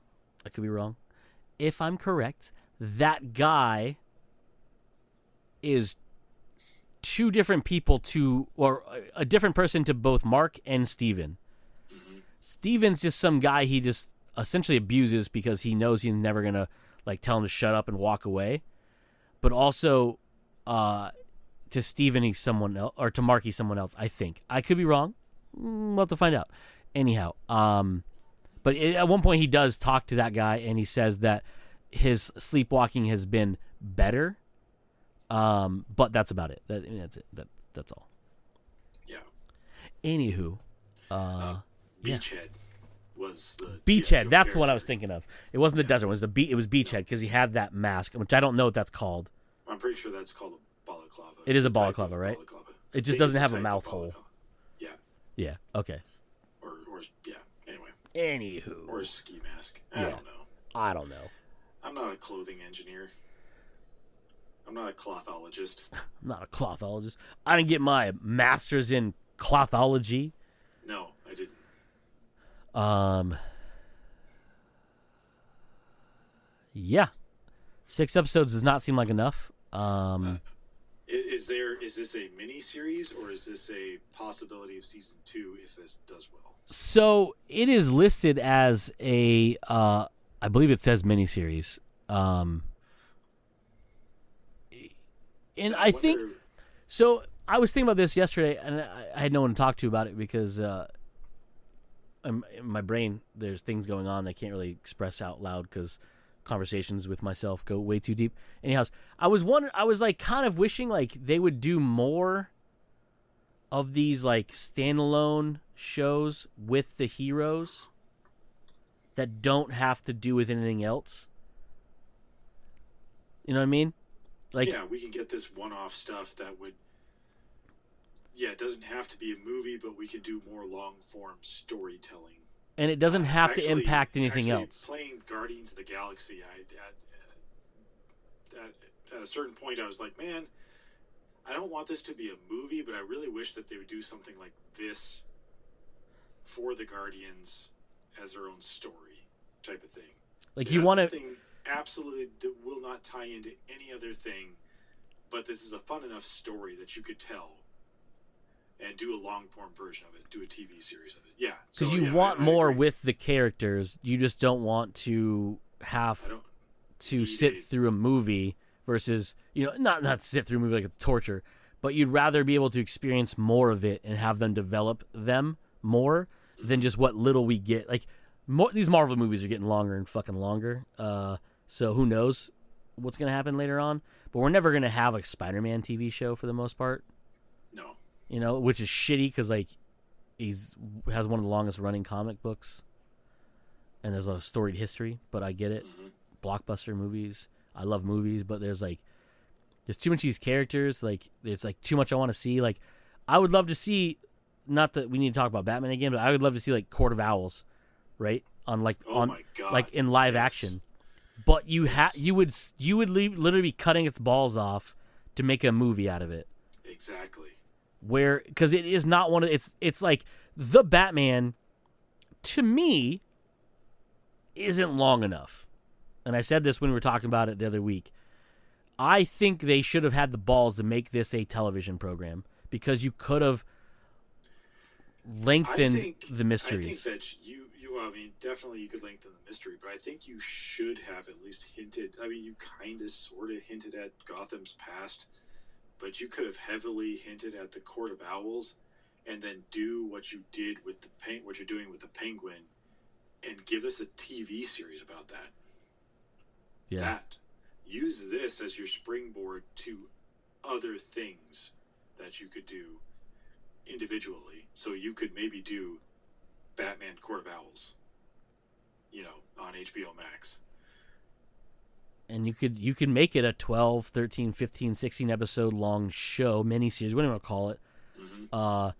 I could be wrong. If I'm correct, that guy is two different people or a different person to both Mark and Steven. Mm-hmm. Steven's just some guy he just essentially abuses because he knows he's never going to like tell him to shut up and walk away. But also to Steven he's someone else, or to Mark he's someone else, I think. I could be wrong. We'll have to find out. Anyhow, but at one point he does talk to that guy and he says that his sleepwalking has been better. But that's about it. That's it. That's all.
Yeah.
Anywho, Yeah.
Beachhead was the
Beachhead. That's
character.
what I was thinking of. It wasn't the desert. It was it was Beachhead because he had that mask, which I don't know what that's called.
I'm pretty sure that's called a balaclava.
It is a
The type
balaclava,
of
right?
balaclava.
It just
I think
doesn't
it's a
have a
type of
mouth hole.
balaclava. Yeah.
Yeah. Okay.
Or yeah. Anyway.
Anywho.
Or a ski mask. I
Yeah.
don't know.
I don't know.
I'm not a clothing engineer. I'm not a clothologist.
I'm not a clothologist. I didn't get my master's in clothology.
No, I didn't.
Yeah. 6 episodes does not seem like enough.
Is this a mini series or is this a possibility of season 2 if this does well?
So it is listed as a, I believe it says miniseries. And I think, so I was thinking about this yesterday, and I had no one to talk to about it because in my brain there's things going on I can't really express out loud because conversations with myself go way too deep. Anyhow, I was like kind of wishing like they would do more of these like standalone shows with the heroes that don't have to do with anything else. You know what I mean? Like,
yeah, we can get this one-off stuff that would. Yeah, it doesn't have to be a movie, but we could do more long-form storytelling.
And it doesn't have to impact anything else.
Playing Guardians of the Galaxy, at a certain point, I was like, man, I don't want this to be a movie, but I really wish that they would do something like this for the Guardians as their own story type of thing.
Like you want to
absolutely will not tie into any other thing, but this is a fun enough story that you could tell and do a long form version of it, do a TV series of it. Yeah,
because you want more with the characters. You just don't want to have to sit through a movie versus not sit through a movie like it's torture, but you'd rather be able to experience more of it and have them develop them more than just what little we get. Like these Marvel movies are getting longer and fucking longer. So who knows what's going to happen later on? But we're never going to have a Spider-Man TV show for the most part.
No.
Which is shitty because like has one of the longest running comic books, and there's a storied history. But I get it.
Mm-hmm.
Blockbuster movies. I love movies, but there's too much of these characters. Like there's like too much I want to see. Like I would love to see. Not that we need to talk about Batman again, but I would love to see like Court of Owls, right? My God. Like in live action. But you would literally be cutting its balls off to make a movie out of it.
Exactly.
Because it is not one of it's like the Batman to me isn't long enough. And I said this when we were talking about it the other week. I think they should have had the balls to make this a television program because you could have lengthened the mysteries.
I think that definitely you could lengthen the mystery, but I think you should have at least hinted. I mean, you kind of sort of hinted at Gotham's past, but you could have heavily hinted at the Court of Owls, and then do what you did with what you're doing with the Penguin, and give us a TV series about that.
Yeah.
Use this as your springboard to other things that you could do individually. So you could maybe do Batman Court of Owls, on HBO Max.
And you could make it a 12, 13, 15, 16 episode long show, miniseries, whatever you want to call it.
Mm-hmm.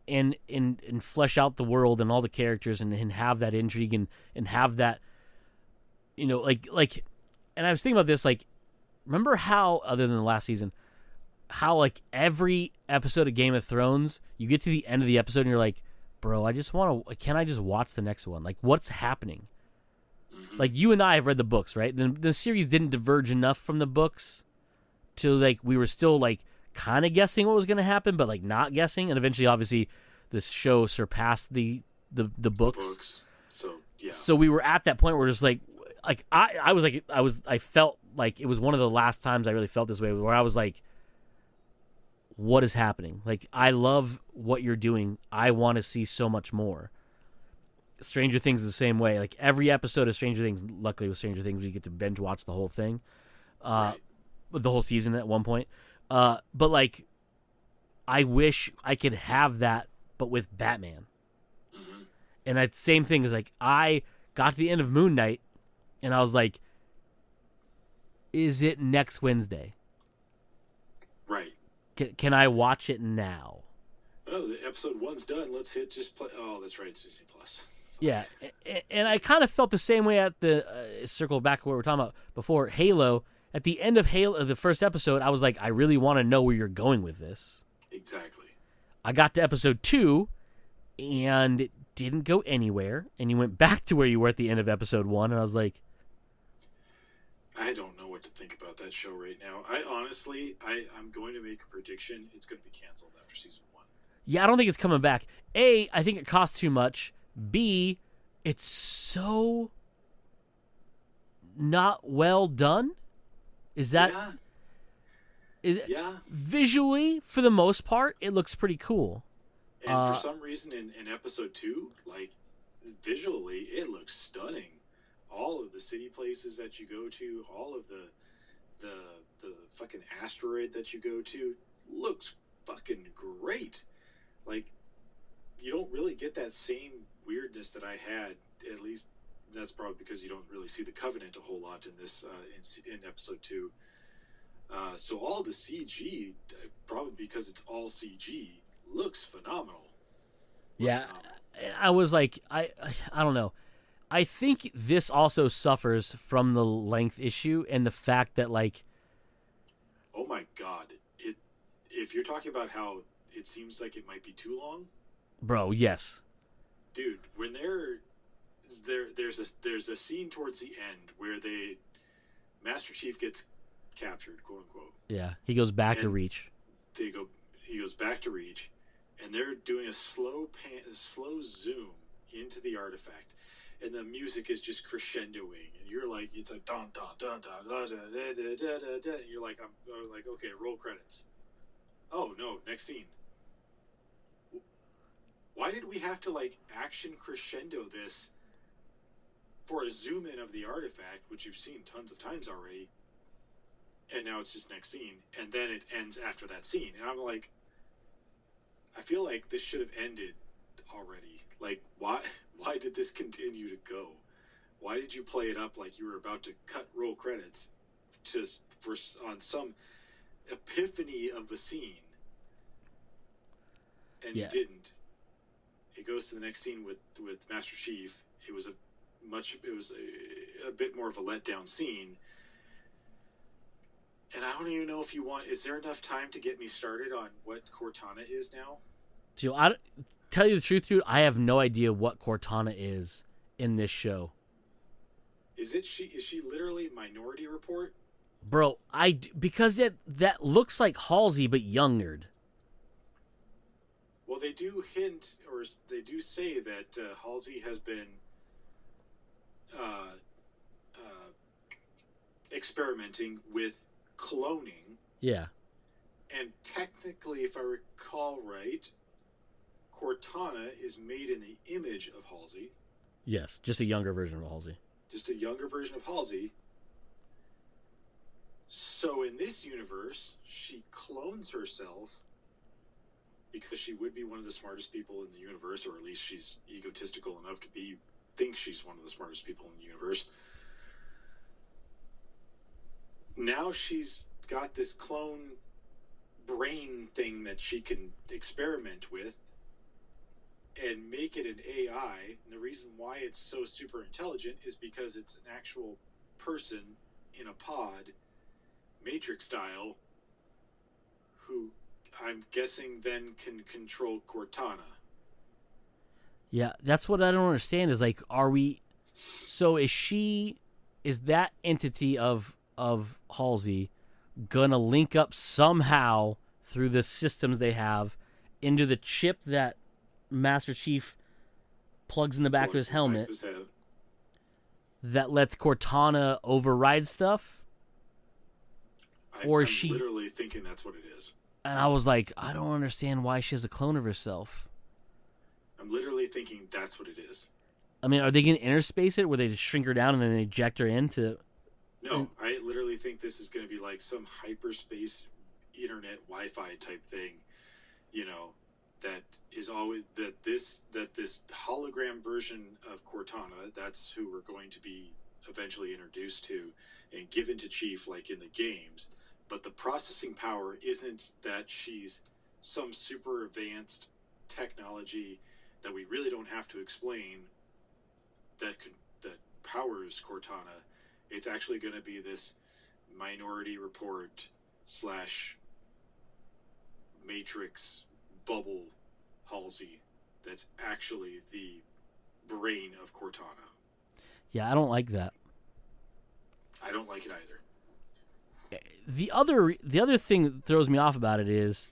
And flesh out the world and all the characters and have that intrigue and have that, like, and I was thinking about this, like, remember how, other than the last season, how like every episode of Game of Thrones, you get to the end of the episode and you're like, bro, can I just watch the next one? Like, what's happening?
Mm-hmm.
Like, you and I have read the books, right? The series didn't diverge enough from the books to, like, we were still, like, kind of guessing what was going to happen, but, like, not guessing. And eventually, obviously, this show surpassed the books.
So, yeah.
So we were at that point where just, I felt like it was one of the last times I really felt this way, where I was like, what is happening? Like, I love what you're doing. I want to see so much more. Stranger Things is the same way. Like, every episode of Stranger Things, luckily with Stranger Things, we get to binge watch the whole thing.
Right.
The whole season at one point. But, like, I wish I could have that, but with Batman. And that same thing is like, I got to the end of Moon Knight, and I was like, is it next Wednesday?
Right.
Can I watch it now?
Oh, the episode 1's done. Let's hit just play. Oh, that's right. It's Disney Plus.
Yeah, and I kind of felt the same way at the circle back to what we were talking about before, Halo. At the end of Halo, the first episode, I was like, I really want to know where you're going with this.
Exactly.
I got to episode 2, and it didn't go anywhere, and you went back to where you were at the end of episode 1, and I was like,
I don't know what to think about that show right now. I'm going to make a prediction. It's going to be canceled after season 1.
yeah, I don't think it's coming back. A, I think it costs too much. B, it's so not well done. Is that
Yeah.
is visually, for the most part, it looks pretty cool.
And for some reason in episode 2, like, visually, it looks stunning. All of the city places that you go to, all of the fucking asteroid that you go to looks fucking great. Like, you don't really get that same weirdness that I had. At least that's probably because you don't really see the Covenant a whole lot in this in episode 2. So all the CG, probably because it's all CG, looks phenomenal.
Yeah, I was like, I don't know. I think this also suffers from the length issue and the fact that, like,
oh my god, if you're talking about how it seems like it might be too long,
bro, yes,
dude, when there's a scene towards the end where Master Chief gets captured, quote unquote.
Yeah, he goes back to Reach.
He goes back to Reach, and they're doing a slow zoom into the artifact, and the music is just crescendoing, and you're like, it's like dun dun dun dun dun dun dun dun dun dun dun. You're like, I'm like, okay, roll credits. Oh no, next scene. Why did we have to like action crescendo this for a zoom in of the artifact, which you've seen tons of times already? And now it's just next scene, and then it ends after that scene, and I'm like, I feel like this should have ended already. Like, why did this continue to go? Why did you play it up like you were about to roll credits just on some epiphany of a scene, and you didn't? It goes to the next scene with Master Chief. It was a bit more of a letdown scene. And I don't even know if you want... Is there enough time to get me started on what Cortana is now?
Dude, tell you the truth, dude, I have no idea what Cortana is in this show.
Is she literally Minority Report?
Bro, because that looks like Halsey, but younger.
Well, they do hint, or they do say that Halsey has been experimenting with cloning.
Yeah.
And technically, if I recall right, Cortana is made in the image of Halsey.
Yes, just a younger version of Halsey.
Just a younger version of Halsey. So in this universe, she clones herself because she would be one of the smartest people in the universe, or at least she's egotistical enough to think she's one of the smartest people in the universe. Now she's got this clone brain thing that she can experiment with and make it an AI. And the reason why it's so super intelligent is because it's an actual person in a pod, Matrix style, who I'm guessing then can control Cortana.
Yeah, that's what I don't understand is, like, is that entity of Halsey gonna link up somehow through the systems they have into the chip that Master Chief plugs in the back of his helmet that lets Cortana override stuff?
I'm literally thinking that's what it is.
And I was like, I don't understand why she has a clone of herself.
I'm literally thinking that's what it is.
I mean, are they going to interspace it where they just shrink her down and then they eject her into...
No, I literally think this is going to be like some hyperspace internet Wi-Fi type thing, you know, that is always that this hologram version of Cortana, that's who we're going to be eventually introduced to and given to Chief like in the games. But the processing power isn't that she's some super advanced technology that we really don't have to explain that powers Cortana. It's actually going to be this Minority Report slash Matrix bubble Halsey that's actually the brain of Cortana.
Yeah, I don't like that.
I don't like it either.
The other thing that throws me off about it is,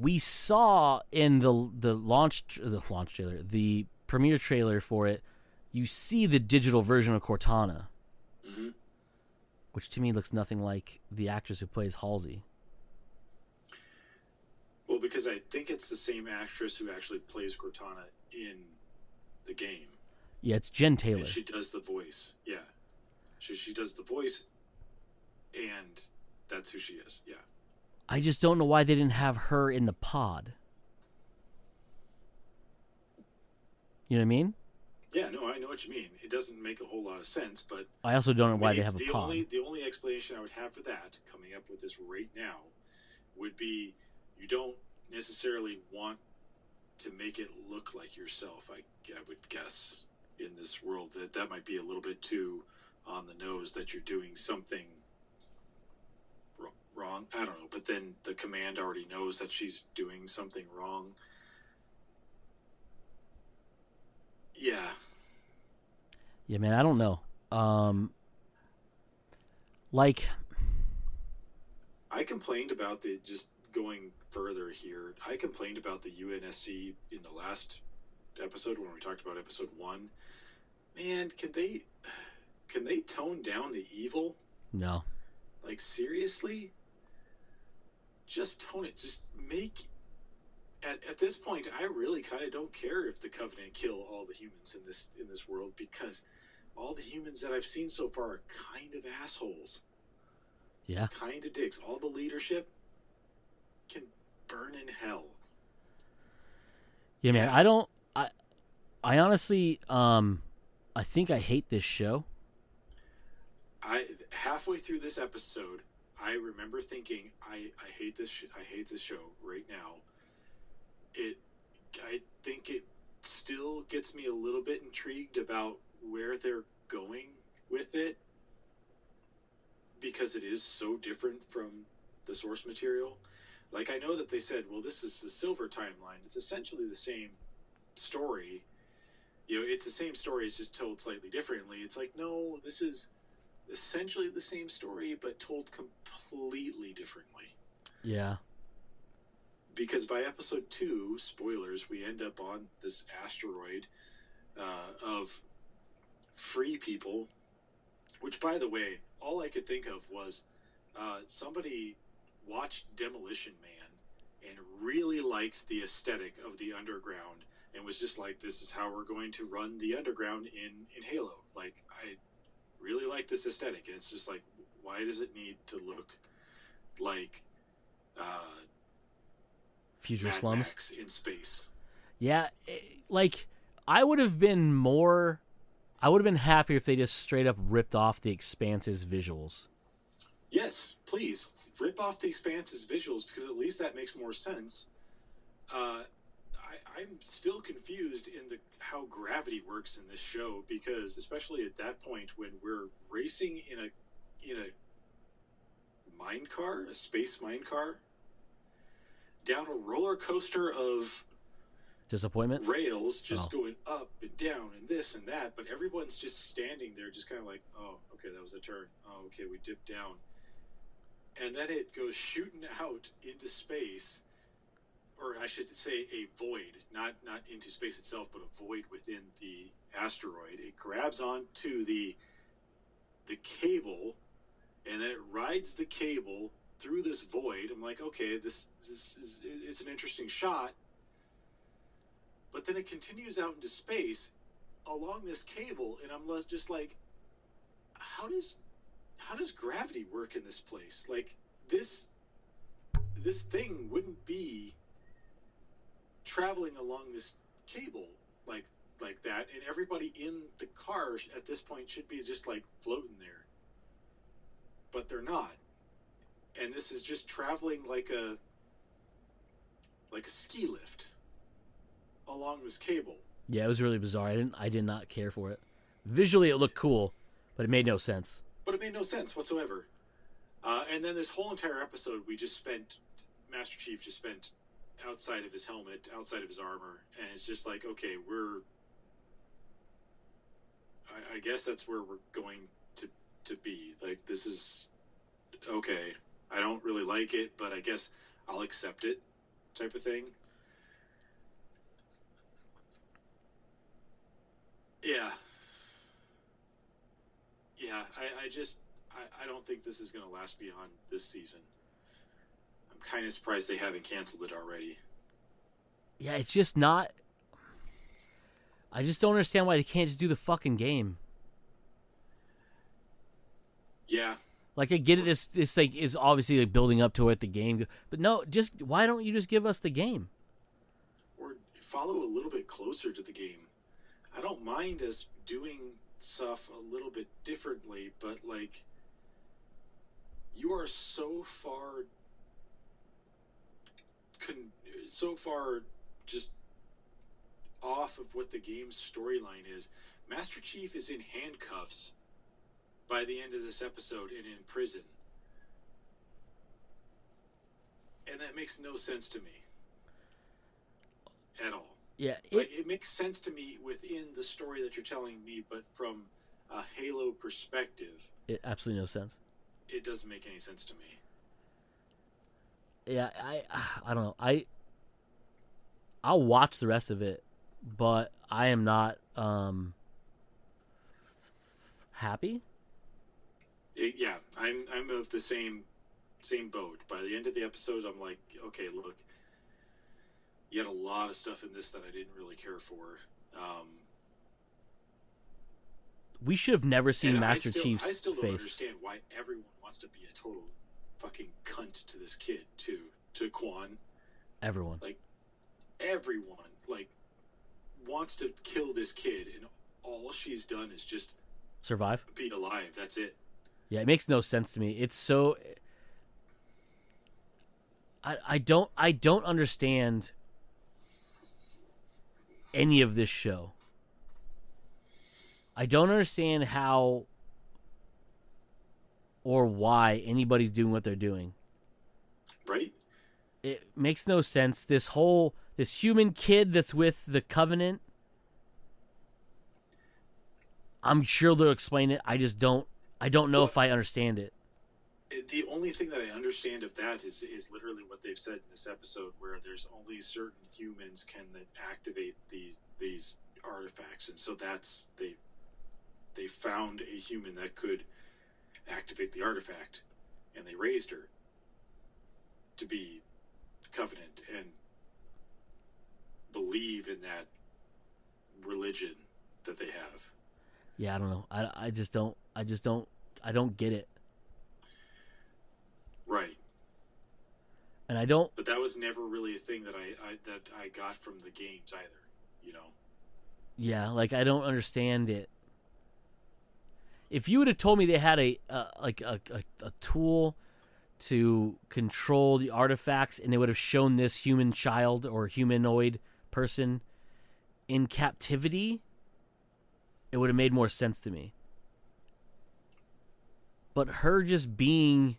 we saw in the launch trailer, the premiere trailer for it, you see the digital version of Cortana,
Mm-hmm.
which to me looks nothing like the actress who plays Halsey.
Well, because I think it's the same actress who actually plays Cortana in the game.
Yeah, it's Jen Taylor.
And she does the voice. Yeah. She does the voice, and that's who she is. Yeah.
I just don't know why they didn't have her in the pod. You know what I mean?
Yeah, no, I know what you mean. It doesn't make a whole lot of sense, but
I also don't know why they have a pod.
The only explanation I would have for that, coming up with this right now, would be you don't necessarily want to make it look like yourself. I would guess in this world that might be a little bit too on the nose, that you're doing something wrong. I don't know, but then the command already knows that she's doing something wrong. Yeah.
Yeah, man, I don't know. Like,
I complained about just going further here. I complained about the UNSC in the last episode when we talked about episode 1. Man, can they tone down the evil?
No.
Like, seriously? Just tone it. Just make... At this point, I really kind of don't care if the Covenant kill all the humans in this world, because all the humans that I've seen so far are kind of assholes.
Yeah.
Kind of dicks. All the leadership can burn in hell.
Yeah, man. I honestly, I think I hate this show.
Halfway through this episode, I remember thinking, I hate this. I hate this show right now. I think it still gets me a little bit intrigued about where they're going with it, because it is so different from the source material. Like, I know that they said, well, this is the Silver timeline. It's essentially the same story. You know, it's the same story, it's just told slightly differently. It's like, no, this is essentially the same story, but told completely differently.
Yeah.
Because by episode 2, spoilers, we end up on this asteroid of free people, which, by the way, all I could think of was somebody watched Demolition Man and really liked the aesthetic of the underground and was just like, this is how we're going to run the underground in Halo. Like, I really like this aesthetic. And it's just like, why does it need to look like...
Future
Mad
slums
Max in space?
Yeah, like I would have been happier if they just straight up ripped off the Expanse's visuals.
Yes, please rip off the Expanse's visuals, because at least that makes more sense. I'm still confused in how gravity works in this show, because especially at that point when we're racing in a mine car, a space mine car, down a roller coaster of
disappointment
rails, just going up and down and this and that, but everyone's just standing there just kind of like, oh, okay, that was a turn, oh, okay, we dipped down, and then it goes shooting out into space, or I should say a void, not into space itself, but a void within the asteroid. It grabs onto the cable, and then it rides the cable through this void. I'm like, okay, this is, it's an interesting shot. But then it continues out into space along this cable, and I'm just like, how does gravity work in this place? Like, this this thing wouldn't be traveling along this cable like that, and everybody in the car at this point should be just like floating there, but they're not, and this is just traveling like a ski lift along this cable.
Yeah, it was really bizarre. I did not care for it. Visually, it looked cool, but it made no sense.
But it made no sense whatsoever. And then this whole entire episode, Master Chief just spent outside of his helmet, outside of his armor, and it's just like, okay, I guess that's where we're going to be. Like, this is okay. I don't really like it, but I guess I'll accept it, type of thing. Yeah. Yeah, I don't think this is going to last beyond this season. I'm kind of surprised they haven't canceled it already.
Yeah, it's just not. I just don't understand why they can't just do the fucking game.
Yeah.
Like, I get it. This like is obviously like building up to it, the game, but no, just why don't you just give us the game?
Or follow a little bit closer to the game. I don't mind us doing stuff a little bit differently, but like, you are so far just off of what the game's storyline is. Master Chief is in handcuffs by the end of this episode and in prison, and that makes no sense to me at all.
Yeah,
it makes sense to me within the story that you're telling me, but from a Halo perspective,
it absolutely no sense.
It doesn't make any sense to me.
Yeah, I don't know. I'll watch the rest of it, but I am not happy.
Yeah, I'm of the same boat. By the end of the episode, I'm like, okay, look, you had a lot of stuff in this that I didn't really care for.
We should have never seen Master Chief's face.
I still don't understand why everyone wants to be a total fucking cunt to this kid, to Quan.
Everyone.
Like, everyone, like, wants to kill this kid, and all she's done is just
survive,
be alive. That's it.
Yeah, it makes no sense to me. It's so. I don't understand any of this show. I don't understand how or why anybody's doing what they're doing.
Right?
It makes no sense. This human kid that's with the Covenant, I'm sure they'll explain it. I don't know if I understand it.
The only thing that I understand of that is literally what they've said in this episode, where there's only certain humans can activate these artifacts, and so that's they found a human that could activate the artifact, and they raised her to be Covenant and believe in that religion that they have.
Yeah, I don't know. I don't get it.
Right.
And I don't.
But that was never really a thing that I got from the games either, you know.
Yeah, like, I don't understand it. If you would have told me they had a tool to control the artifacts, and they would have shown this human child or humanoid person in captivity, it would have made more sense to me. But her just being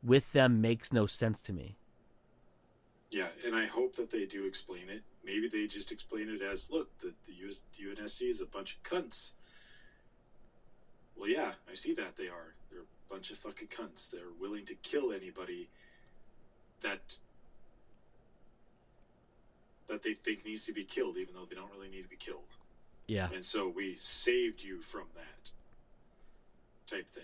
with them makes no sense to me.
Yeah, and I hope that they do explain it. Maybe they just explain it as, look, the UNSC is a bunch of cunts. Well, yeah, I see that they are. They're a bunch of fucking cunts. They're willing to kill anybody that they think needs to be killed, even though they don't really need to be killed.
Yeah.
And so we saved you from that type thing.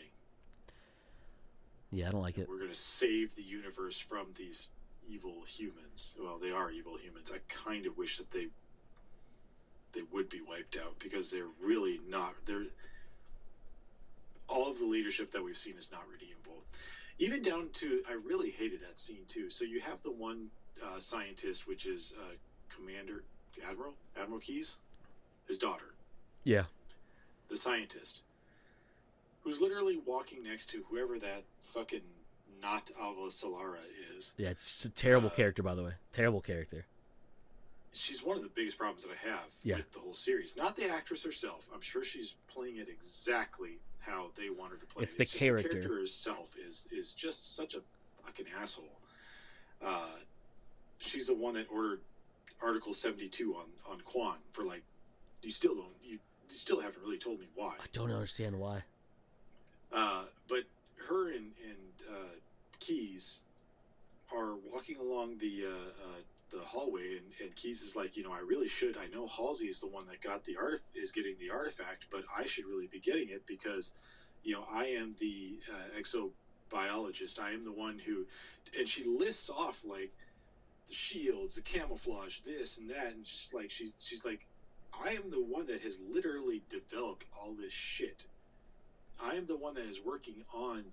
Yeah, I don't like it.
We're going to save the universe from these evil humans. Well, they are evil humans. I kind of wish that they would be wiped out, because they're really not. All of the leadership that we've seen is not redeemable. Even down to, I really hated that scene too. So you have the one scientist, which is Commander Admiral Keyes, his daughter,
Yeah.
the scientist, who's literally walking next to whoever that fucking not Alva Solara is.
Yeah, it's a terrible character, by the way. Terrible character.
She's one of the biggest problems that I have with the whole series. Not the actress herself. I'm sure she's playing it exactly how they want her to play it.
It's the character.
The character herself is just such a fucking asshole. She's the one that ordered Article 72 on Quan for, like, you still haven't really told me why.
I don't understand why.
But her and Keyes are walking along the hallway, and Keyes is like, I know Halsey is the one that is getting the artifact, but I should really be getting it because, I am the exobiologist. I am the one who, and she lists off like the shields, the camouflage, this and that, and just like she's like, I am the one that has literally developed all this shit. I am the one that is working on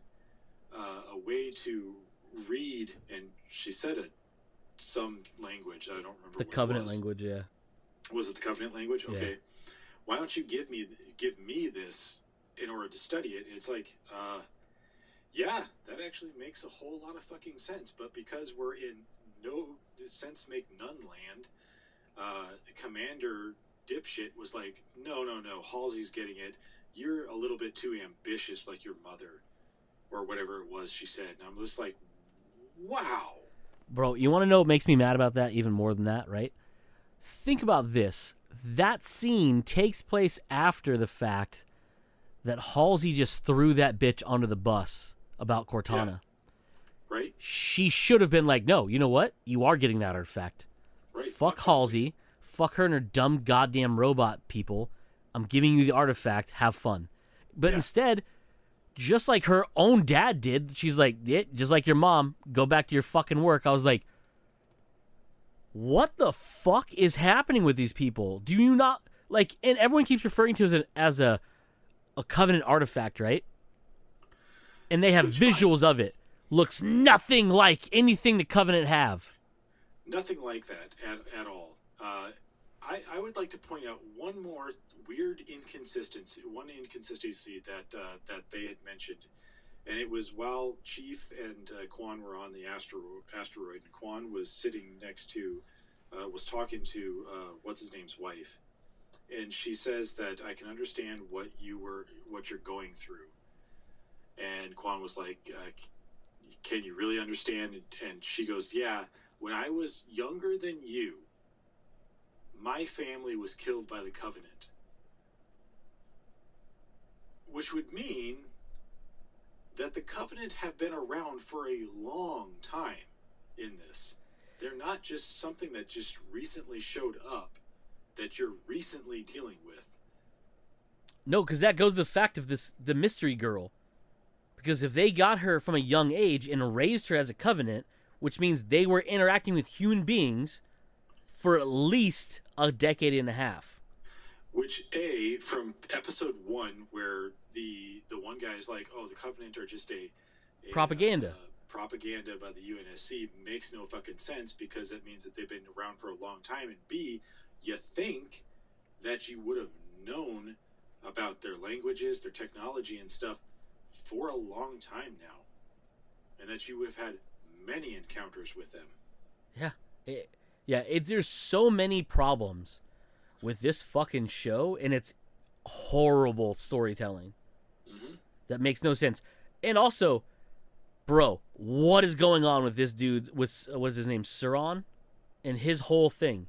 a way to read, and she said some language. I don't remember.
The Covenant language, yeah.
Was it the Covenant language? Okay.
Yeah.
Why don't you give me this in order to study it? And it's like, yeah, that actually makes a whole lot of fucking sense. But because we're in no sense make none land, Commander Dipshit was like, no, Halsey's getting it. You're a little bit too ambitious, like your mother, or whatever it was she said. And I'm just like, wow.
Bro, you want to know what makes me mad about that even more than that, right? Think about this. That scene takes place after the fact that Halsey just threw that bitch onto the bus about Cortana.
Yeah. Right?
She should have been like, no, you know what? You are getting that artifact.
Right.
Fuck Halsey. Fuck her and her dumb goddamn robot people. I'm giving you the artifact. Have fun. But instead, just like her own dad did, she's like, yeah, just like your mom, go back to your fucking work. I was like, what the fuck is happening with these people? Do you not, like, and everyone keeps referring to it as a Covenant artifact, right? And they have visuals of it. Looks nothing like anything the Covenant have.
Nothing like that at all. I would like to point out one more weird inconsistency that they had mentioned, and it was while Chief and Quan were on the asteroid, and Quan was sitting next to, was talking to what's his name's wife, and she says that I can understand what you're going through, and Quan was like, can you really understand? And she goes, yeah. When I was younger than you, my family was killed by the Covenant. Which would mean that the Covenant have been around for a long time in this. They're not just something that just recently showed up that you're recently dealing with.
No, because that goes to the fact of the mystery girl. Because if they got her from a young age and raised her as a Covenant, which means they were interacting with human beings for at least a decade and a half.
Which, from episode 1, where the one guy is like, oh, the Covenant are just a
propaganda.
Propaganda by the UNSC makes no fucking sense, because that means that they've been around for a long time. And B, you think that you would have known about their languages, their technology and stuff for a long time now. And that you would have had many encounters with them.
Yeah. There's so many problems with this fucking show, and it's horrible storytelling.
Mm-hmm.
That makes no sense. And also, bro, what is going on with this dude? What's his name? Suron? And his whole thing.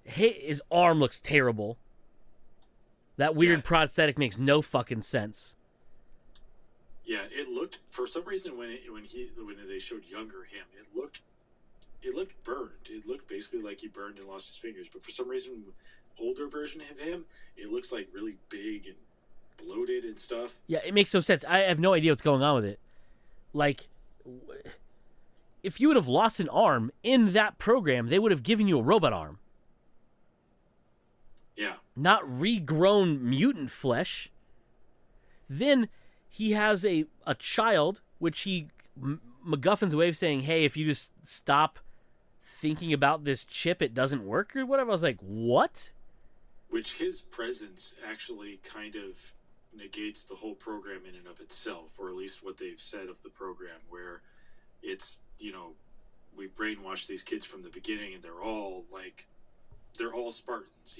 His arm looks terrible. That weird prosthetic makes no fucking sense.
Yeah, it looked, for some reason when they showed younger him, it looked burned. It looked basically like he burned and lost his fingers. But for some reason, older version of him, it looks like really big and bloated and stuff.
Yeah, it makes no sense. I have no idea what's going on with it. Like, if you would have lost an arm in that program, they would have given you a robot arm.
Yeah.
Not regrown mutant flesh. Then he has a child, which he MacGuffin's way of saying, hey, if you just stop thinking about this chip, it doesn't work or whatever. I was like, what?
Which his presence actually kind of negates the whole program in and of itself, or at least what they've said of the program, where it's, we've brainwashed these kids from the beginning and they're all Spartans,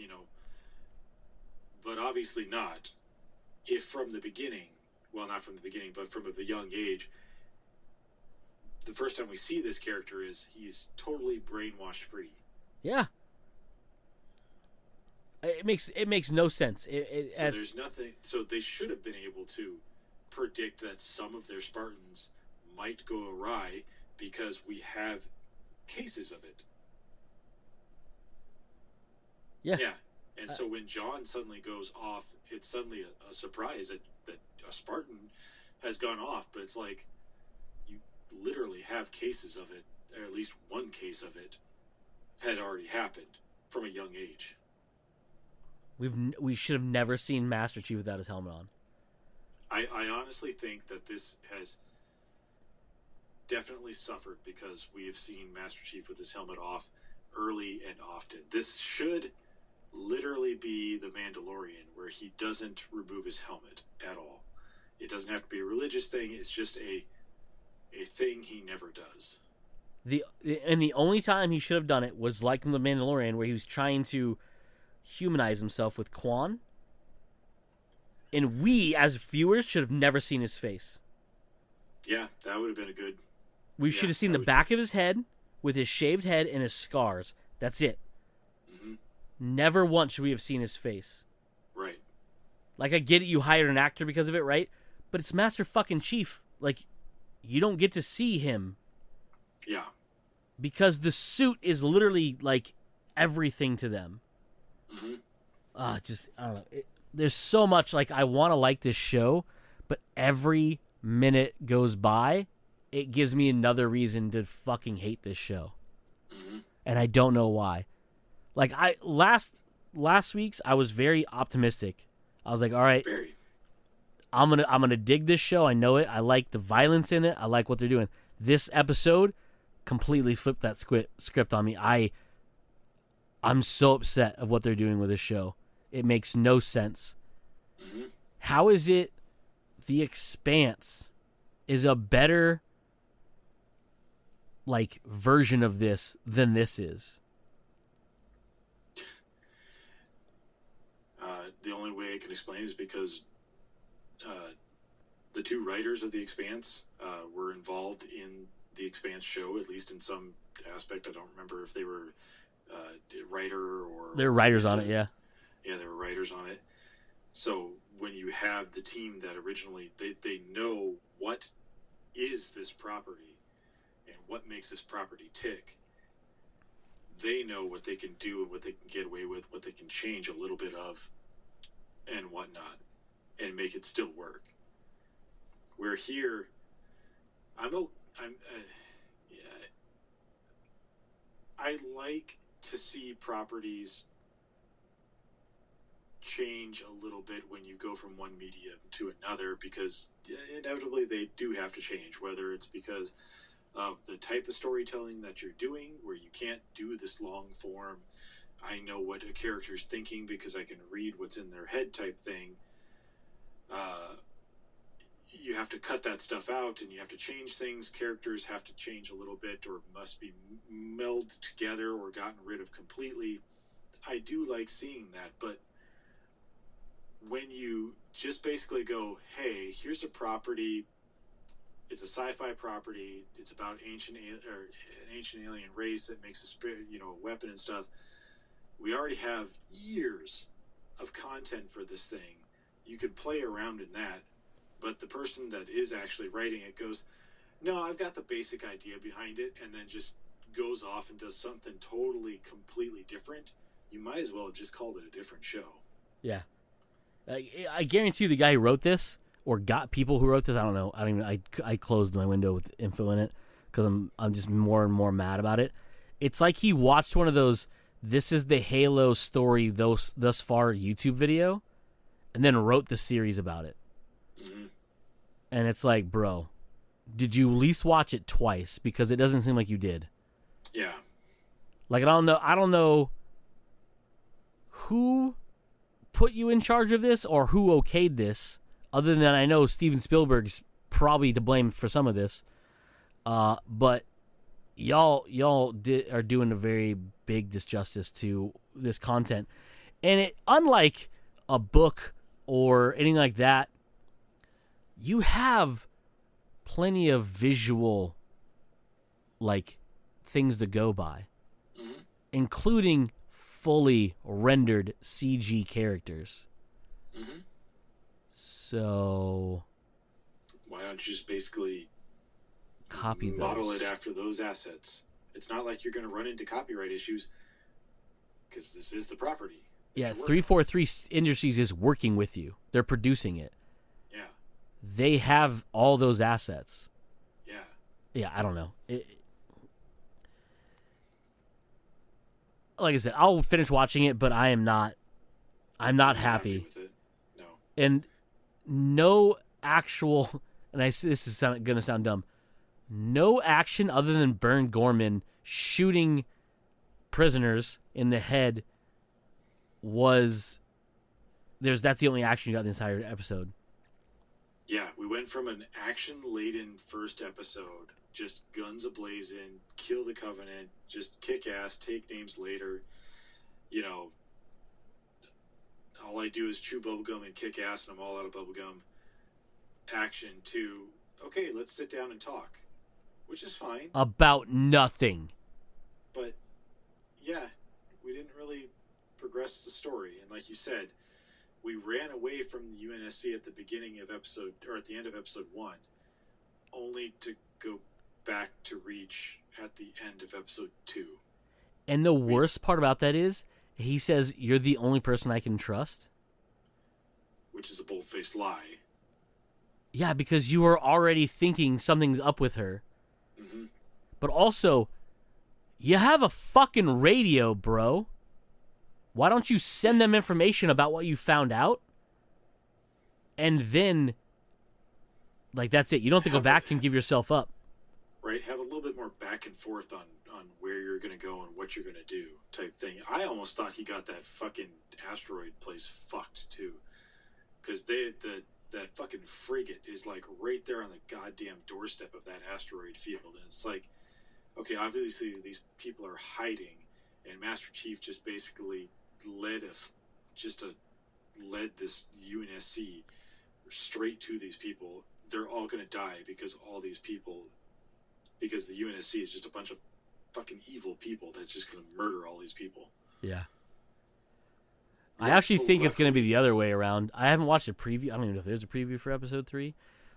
but obviously not. If from the beginning, well, not from the beginning, but from a young age, the first time we see this character is he's totally brainwashed free.
Yeah. It makes no sense.
There's nothing. So they should have been able to predict that some of their Spartans might go awry because we have cases of it.
Yeah.
Yeah. And so when John suddenly goes off, it's suddenly a surprise that a Spartan has gone off. But it's like you literally have cases of it, or at least one case of it had already happened from a young age.
We should have never seen Master Chief without his helmet on.
I honestly think that this has definitely suffered because we have seen Master Chief with his helmet off early and often. This should literally be the Mandalorian, where he doesn't remove his helmet at all. It doesn't have to be a religious thing. It's just a thing he never does.
The only time he should have done it was like in the Mandalorian, where he was trying to humanize himself with Quan, and we as viewers should have never seen his face.
Yeah, that would have been a good.
We should have seen the back of his head with his shaved head and his scars. That's it.
Mm-hmm.
Never once should we have seen his face.
Right.
Like, I get it, you hired an actor because of it, right? But it's Master fucking Chief. Like, you don't get to see him.
Yeah.
Because the suit is literally like everything to them.
Mm-hmm.
I don't know. There's so much, like, I want to like this show, but every minute goes by, it gives me another reason to fucking hate this show.
Mm-hmm.
And I don't know why. Like, last week's, I was very optimistic. I was like, all right,
very.
I'm gonna dig this show. I know it. I like the violence in it. I like what they're doing. This episode completely flipped that script on me. I'm so upset of what they're doing with this show. It makes no sense.
Mm-hmm.
How is it The Expanse is a better, like, version of this than this is?
The only way I can explain is because the two writers of The Expanse were involved in The Expanse show, at least in some aspect. I don't remember if they were writer or...
They're writers on it, yeah.
Yeah, they were writers on it. So when you have the team that originally... They know what is this property and what makes this property tick. They know what they can do and what they can get away with, what they can change a little bit of, and whatnot, and make it still work. Where here, I like to see properties change a little bit when you go from one medium to another, because inevitably they do have to change, whether it's because of the type of storytelling that you're doing, where you can't do this long form, I know what a character's thinking because I can read what's in their head type thing. You have to cut that stuff out and you have to change things. Characters have to change a little bit or must be melded together or gotten rid of completely. I do like seeing that, but when you just basically go, hey, here's a property, it's a sci-fi property, it's about an ancient alien race that makes a weapon and stuff. We already have years of content for this thing. You could play around in that, but the person that is actually writing it goes, no, I've got the basic idea behind it, and then just goes off and does something totally, completely different. You might as well have just called it a different show.
Yeah. I guarantee you the guy who wrote this, or got people who wrote this, I don't know. I closed my window with info in it because I'm just more and more mad about it. It's like he watched one of those "This is the Halo story thus far" YouTube video, and then wrote the series about it.
Mm-hmm.
And it's like, bro, did you at least watch it twice? Because it doesn't seem like you did.
Yeah.
Like, I don't know who put you in charge of this or who okayed this, other than I know Steven Spielberg's probably to blame for some of this. But y'all are doing a very big disjustice to this content. And it, unlike a book or anything like that, you have plenty of visual, like, things to go by, including fully rendered CG characters. So
why don't you just basically
copy
model
those?
it after those assets? It's not like you're going to run into copyright issues because this is the property.
Yeah, 343 Industries is working with you. They're producing it.
Yeah.
They have all those assets.
Yeah.
Yeah, I don't know. Like I said, I'll finish watching it, but I'm not happy.
With it. No.
And no actual, and this is going to sound dumb, no action other than Baron Gorman shooting prisoners in the head that's the only action you got in the entire episode.
Yeah, we went from an action-laden first episode, just guns a-blazing, kill the Covenant, just kick ass, take names later. You know, all I do is chew bubblegum and kick ass, and I'm all out of bubblegum. Action to, okay, let's sit down and talk, which is fine.
About nothing.
But, yeah, we didn't really progress the story. And like you said, we ran away from the UNSC at the beginning of episode, or at the end of episode 1, only to go back to Reach at the end of episode 2.
And the worst part about that is, he says, you're the only person I can trust.
Which is a bold-faced lie.
Yeah, because you are already thinking something's up with her.
Mm-hmm.
But also, you have a fucking radio, bro. Why don't you send them information about what you found out? And then, like, that's it. You don't have to go back and give yourself up.
Right? Have a little bit more back and forth on where you're going to go and what you're going to do type thing. I almost thought he got that fucking asteroid place fucked, too. Because that fucking frigate is, like, right there on the goddamn doorstep of that asteroid field. And it's like, okay, obviously these people are hiding, and Master Chief just basically led this UNSC straight to these people. They're all going to die because the UNSC is just a bunch of fucking evil people that's just going to murder all these people.
Yeah. I actually think it's going to be the other way around. I haven't watched a preview. I don't even know if there's a preview for episode 3,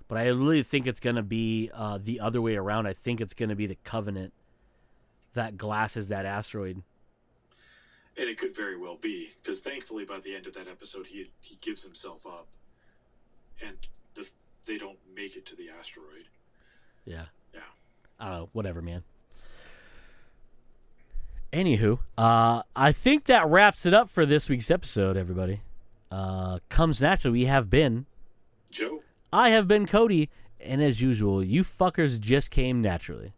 but I really think it's going to be the other way around. I think it's going to be the Covenant that glasses that asteroid.
And it could very well be, because thankfully by the end of that episode he gives himself up, and they don't make it to the asteroid.
Yeah.
Yeah.
I don't know. Whatever, man. Anywho, I think that wraps it up for this week's episode, everybody. Comes naturally. We have been
Joe.
I have been Cody, and as usual, you fuckers just came naturally.